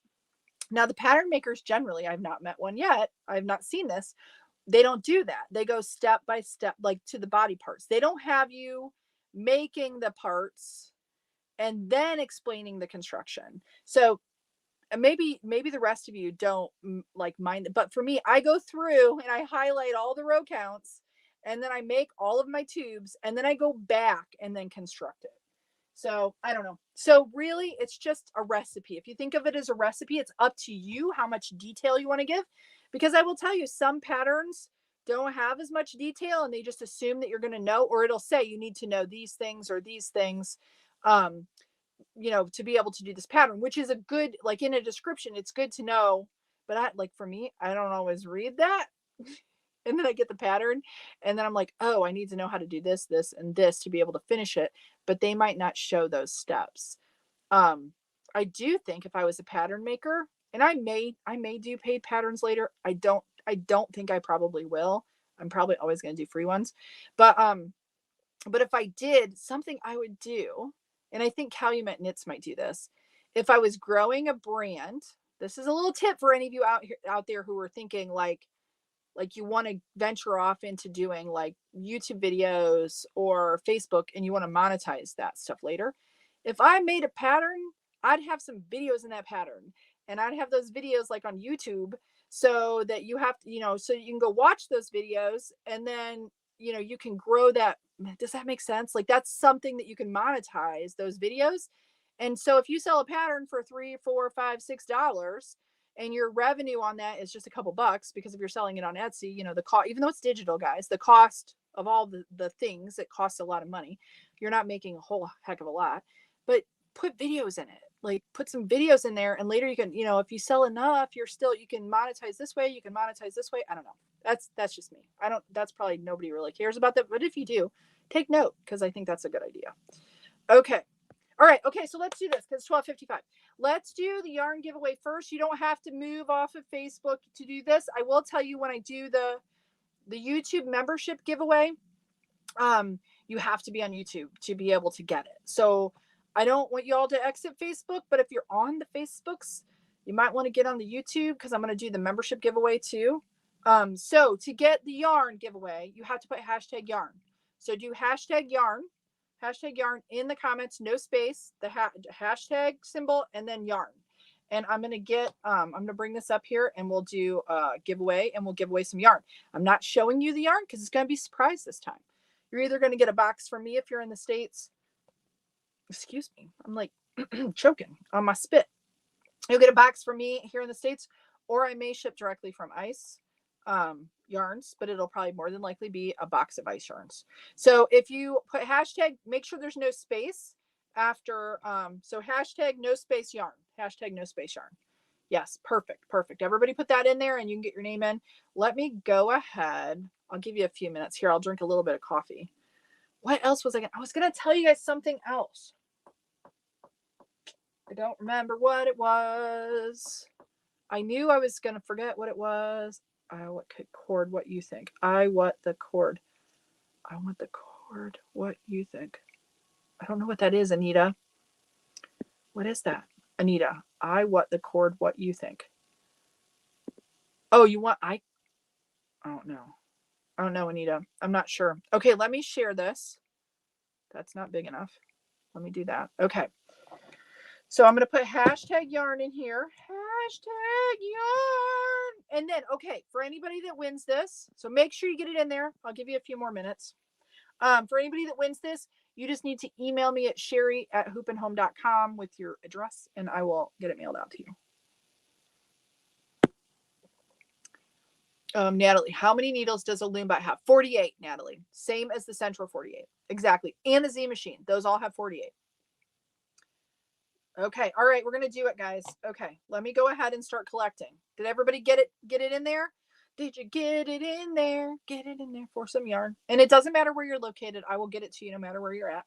Now, the pattern makers generally, I've not met one yet. I've not seen this. They don't do that. They go step by step, like to the body parts. They don't have you making the parts and then explaining the construction. So maybe the rest of you don't like mind, but for me, I go through and I highlight all the row counts, and then I make all of my tubes, and then I go back and then construct it. So I don't know. So really, it's just a recipe. If you think of it as a recipe, it's up to you how much detail you want to give. Because I will tell you, some patterns don't have as much detail and they just assume that you're going to know, or it'll say you need to know these things or these things, um, to be able to do this pattern, which is a good, like in a description, it's good to know. But for me, I don't always read that. And then I get the pattern and then I'm like, oh, I need to know how to do this, this, and this to be able to finish it. But they might not show those steps. I do think if I was a pattern maker, and I may do paid patterns later. I don't think I probably will. I'm probably always going to do free ones. But if I did, something I would do, and I think Calumet Knits might do this, if I was growing a brand, this is a little tip for any of you out there who are thinking like you want to venture off into doing like YouTube videos or Facebook and you want to monetize that stuff later. If I made a pattern, I'd have some videos in that pattern. and I'd have those videos like on YouTube so that you have to, so you can go watch those videos and then, you can grow that. Does that make sense? Like that's something that you can monetize those videos. And so if you sell a pattern for $3, $4, $5, $6 and your revenue on that is just a couple bucks, because if you're selling it on Etsy, the cost, even though it's digital, guys, the cost of all the things, it costs a lot of money. You're not making a whole heck of a lot, but put videos in it. Like put some videos in there, and later you can, if you sell enough, you can monetize this way, you can monetize this way. I don't know. That's just me. That's probably nobody really cares about that. But if you do, take note, because I think that's a good idea. Okay. All right. Okay. So let's do this because it's 12:55. Let's do the yarn giveaway first. You don't have to move off of Facebook to do this. I will tell you when I do the YouTube membership giveaway, you have to be on YouTube to be able to get it. So I don't want you all to exit Facebook, but if you're on the Facebooks, you might want to get on the YouTube because I'm going to do the membership giveaway too. So to get the yarn giveaway, you have to put hashtag yarn. So do hashtag yarn in the comments, no space, the hashtag symbol, and then yarn. And I'm going to bring this up here and we'll do a giveaway, and we'll give away some yarn. I'm not showing you the yarn because it's going to be a surprise this time. You're either going to get a box from me if you're in the States. Excuse me. I'm like choking on my spit. You'll get a box from me here in the States, or I may ship directly from Ice yarns, but it'll probably more than likely be a box of Ice yarns. So if you put hashtag, make sure there's no space after. So hashtag no space yarn. Hashtag no space yarn. Yes, perfect. Everybody put that in there and you can get your name in. Let me go ahead. I'll give you a few minutes here. I'll drink a little bit of coffee. What else was I was going to tell you guys something else. I don't remember what it was. I knew I was going to forget what it was. What cord? What you think? I want the cord. What you think? I don't know what that is, Anita. What is that, Anita? I want the cord. What you think? Oh, you want I don't know, Anita. I'm not sure. Okay, let me share this. That's not big enough. Let me do that. Okay. So I'm going to put hashtag yarn in here. Hashtag yarn. And then, okay, for anybody that wins this, so make sure you get it in there. I'll give you a few more minutes. For anybody that wins this, you just need to email me at cheri@hoopandhome.com with your address, and I will get it mailed out to you. Natalie, how many needles does a loom bot have? 48, Natalie. Same as the Central 48. Exactly. And the Z machine. Those all have 48. Okay. All right. We're going to do it, guys. Okay. Let me go ahead and start collecting. Did everybody get it in there? Did you get it in there? Get it in there for some yarn. And it doesn't matter where you're located. I will get it to you no matter where you're at.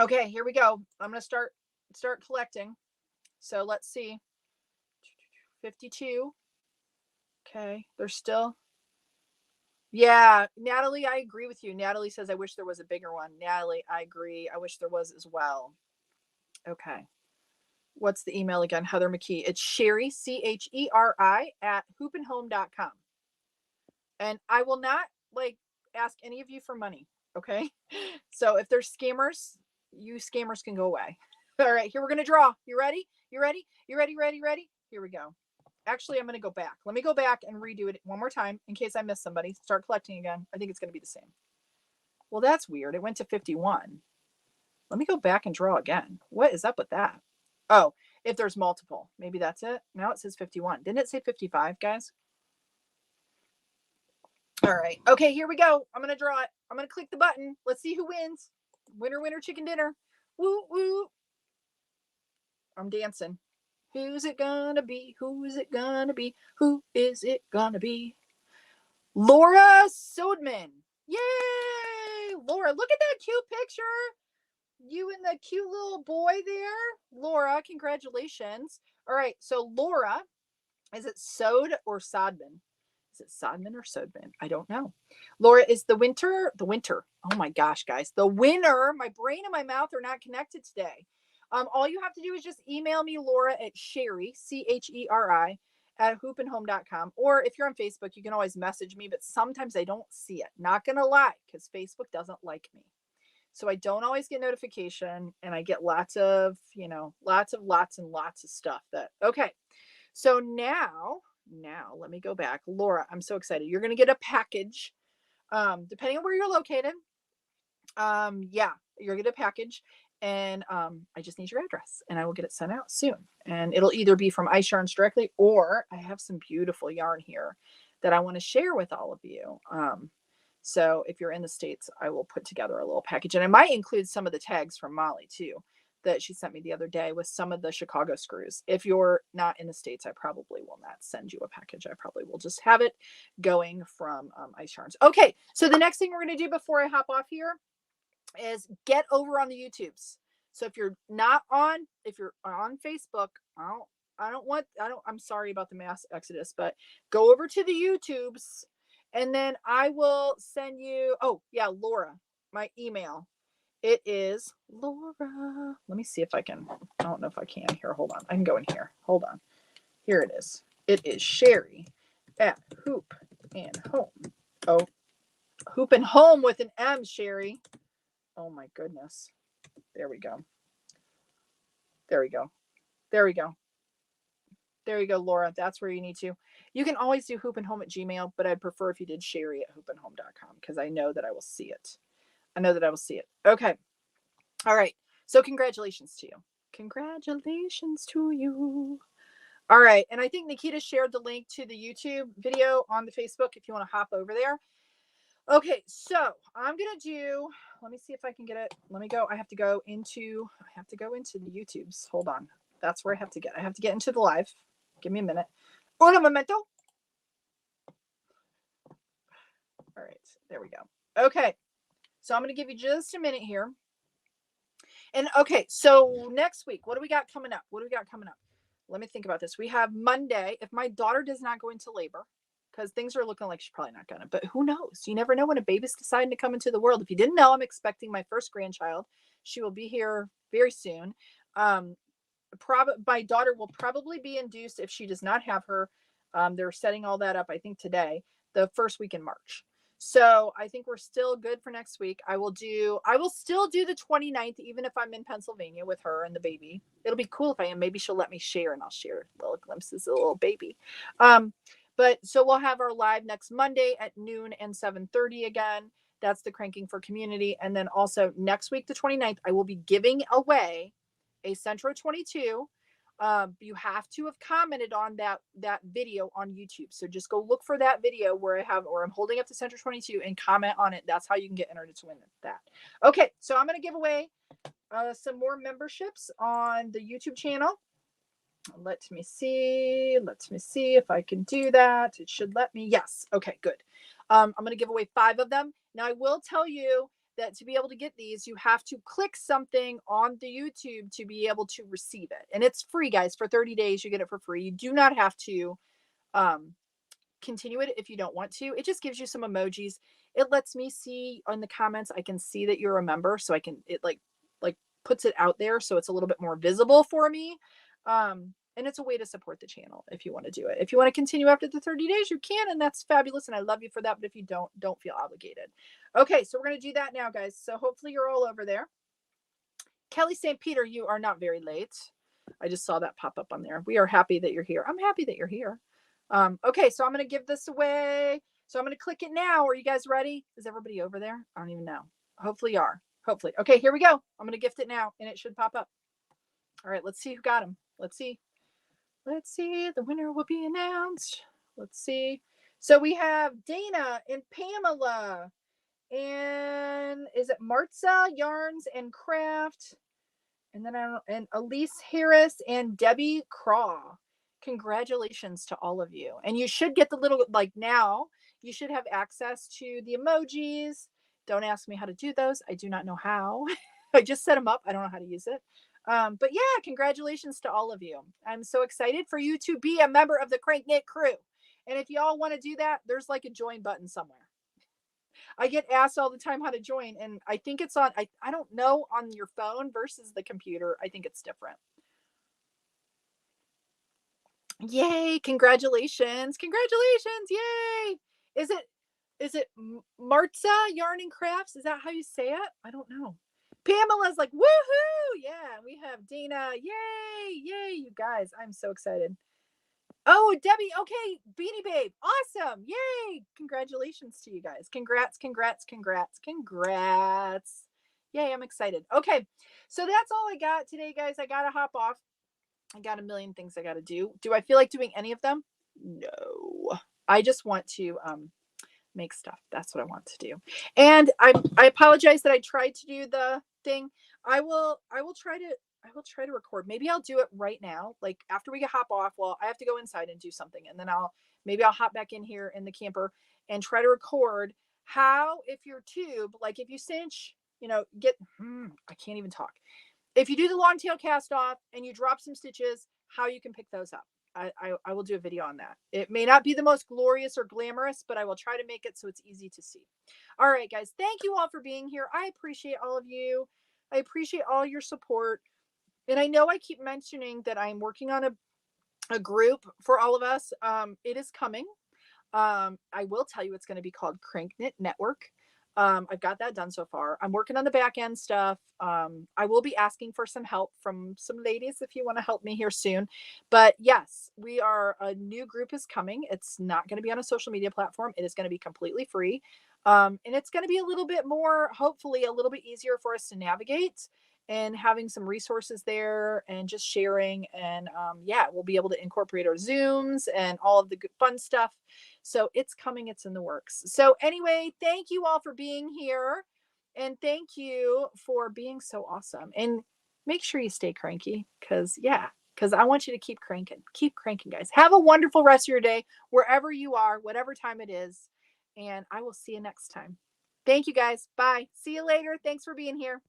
Okay. Here we go. I'm going to start collecting. So let's see. 52. Okay. There's still. Yeah, Natalie, I agree with you. Natalie says, I wish there was a bigger one. Natalie, I agree. I wish there was as well. Okay. What's the email again? Heather McKee. It's Cheri, CHERI @hoopandhome.com. And I will not ask any of you for money. Okay. So if there's scammers, you scammers can go away. All right, here we're going to draw. You ready? Ready? Here we go. Actually, I'm going to go back. Let me go back and redo it one more time in case I missed somebody. Start collecting again. I think it's going to be the same. Well, that's weird. It went to 51. Let me go back and draw again. What is up with that? Oh, if there's multiple, maybe that's it. Now it says 51. Didn't it say 55, guys? All right. Okay, here we go. I'm going to draw it. I'm going to click the button. Let's see who wins. Winner, winner, chicken dinner. Woo, woo. I'm dancing. Who's it gonna be? Who is it gonna be? Who is it gonna be? Laura Sodman. Yay! Laura, look at that cute picture. You and the cute little boy there. Laura, congratulations. All right, so Laura, is it Sod or Sodman? Is it Sodman or Sodman? I don't know. Laura is the winter. Oh my gosh, guys. The winner. My brain and my mouth are not connected today. All you have to do is just email me, Laura, at Cheri, CHERI, @hoopandhome.com. Or if you're on Facebook, you can always message me, but sometimes I don't see it. Not going to lie, because Facebook doesn't like me. So I don't always get notification, and I get lots of, lots and lots of stuff that, okay. So now let me go back. Laura, I'm so excited. You're going to get a package. Depending on where you're located. Yeah, you're going to get a package, and I just need your address, and I will get it sent out soon. And it'll either be from Ice Yarns directly, or I have some beautiful yarn here that I want to share with all of you. So if you're in the States, I will put together a little package, and I might include some of the tags from Molly too, that she sent me the other day with some of the Chicago screws. If you're not in the States, I probably will not send you a package. I probably will just have it going from Ice Yarns. Okay, so the next thing we're going to do before I hop off here is get over on the YouTubes. So if you're on Facebook, I'm sorry about the mass exodus, but go over to the YouTubes, and then I will send you, oh yeah, Laura, my email. It is Laura. Let me see if I can, I don't know if I can here. Hold on. I can go in here. Hold on. Here it is. It is Cheri at Hoop and Home. Oh, Hoop and Home with an M, Cheri. Oh my goodness. There we go. There we go. There we go. There you go, Laura. That's where you need to. You can always do hoopandhome at Gmail, but I'd prefer if you did Cheri at hoopandhome.com, because I know that I will see it. I know that I will see it. Okay. All right. So congratulations to you. Congratulations to you. All right. And I think Nikita shared the link to the YouTube video on the Facebook if you want to hop over there. Okay, so I'm going to do, let me see if I can get it. Let me go. I have to go into the YouTubes. Hold on. That's where I have to get into the live. Give me a minute. Un momento. All right, there we go. Okay, so I'm going to give you just a minute here. And okay, so next week, what do we got coming up? Let me think about this. We have Monday. If my daughter does not go into labor, because things are looking like she's probably not gonna, but who knows? You never know when a baby's deciding to come into the world. If you didn't know, I'm expecting my first grandchild. She will be here very soon. My daughter will probably be induced if she does not have her. They're setting all that up, I think today, the first week in March. So I think we're still good for next week. I will still do the 29th, even if I'm in Pennsylvania with her and the baby. It'll be cool if I am. Maybe she'll let me share, and I'll share little glimpses of the little baby. But so we'll have our live next Monday at noon and 7:30 again. That's the Cranking for Community. And then also next week, the 29th, I will be giving away a Centro 22. You have to have commented on that video on YouTube. So just go look for that video where I'm holding up the Centro 22 and comment on it. That's how you can get entered to win that. Okay, so I'm going to give away some more memberships on the YouTube channel. Let me see if I can do that. It should let me. Yes. Okay, good. I'm going to give away 5 of them. Now I will tell you that to be able to get these, you have to click something on the YouTube to be able to receive it. And it's free, guys. For 30 days, you get it for free. You do not have to continue it if you don't want to. It just gives you some emojis. It lets me see on the comments. I can see that you're a member, so it like puts it out there, so it's a little bit more visible for me. And it's a way to support the channel if you want to do it. If you want to continue after the 30 days, you can, and that's fabulous. And I love you for that. But if you don't feel obligated. Okay, so we're going to do that now, guys. So hopefully you're all over there. Kelly St. Peter, you are not very late. I just saw that pop up on there. We are happy that you're here. I'm happy that you're here. Okay, so I'm going to give this away. So I'm going to click it now. Are you guys ready? Is everybody over there? I don't even know. Hopefully you are. Hopefully. Okay, here we go. I'm going to gift it now, and it should pop up. All right, let's see who got him. Let's see. The winner will be announced. Let's see. So we have Dana and Pamela. And is it Martza Yarns and Craft? And then and Elise Harris and Debbie Craw. Congratulations to all of you. And you should get the little, now, you should have access to the emojis. Don't ask me how to do those. I do not know how. I just set them up. I don't know how to use it. But yeah, congratulations to all of you. I'm so excited for you to be a member of the CranKnit crew. And if y'all want to do that, there's like a join button somewhere. I get asked all the time how to join, and I think it's on, I don't know, on your phone versus the computer. I think it's different. Yay, congratulations. Yay. Is it Martza Yarn and Crafts? Is that how you say it? I don't know. Pamela's like, woohoo! Yeah, we have Dana. Yay! Yay, you guys. I'm so excited. Oh, Debbie. Okay, Beanie Babe. Awesome. Yay. Congratulations to you guys. Congrats, congrats, congrats, congrats. Yay, I'm excited. Okay, so that's all I got today, guys. I got to hop off. I got a million things I got to do. Do I feel like doing any of them? No. I just want to make stuff. That's what I want to do. And I apologize that I tried to do the thing. I will try to record. Maybe I'll do it right now. Like after we get hop off, well, I have to go inside and do something. And then I'll hop back in here in the camper and try to record how, if your tube, like if you cinch, I can't even talk. If you do the long tail cast off and you drop some stitches, how you can pick those up. I will do a video on that. It may not be the most glorious or glamorous, but I will try to make it so it's easy to see. All right, guys. Thank you all for being here. I appreciate all of you. I appreciate all your support. And I know I keep mentioning that I'm working on a group for all of us. It is coming. I will tell you it's going to be called CranKnit Network. I've got that done so far. I'm working on the back end stuff. I will be asking for some help from some ladies if you want to help me here soon. But yes, a new group is coming. It's not going to be on a social media platform. It is going to be completely free. And it's going to be a little bit more, hopefully a little bit easier for us to navigate and having some resources there and just sharing. And we'll be able to incorporate our Zooms and all of the good fun stuff. So it's coming, it's in the works. So anyway, thank you all for being here. And thank you for being so awesome. And make sure you stay cranky because I want you to keep cranking. Keep cranking, guys. Have a wonderful rest of your day, wherever you are, whatever time it is. And I will see you next time. Thank you, guys. Bye. See you later. Thanks for being here.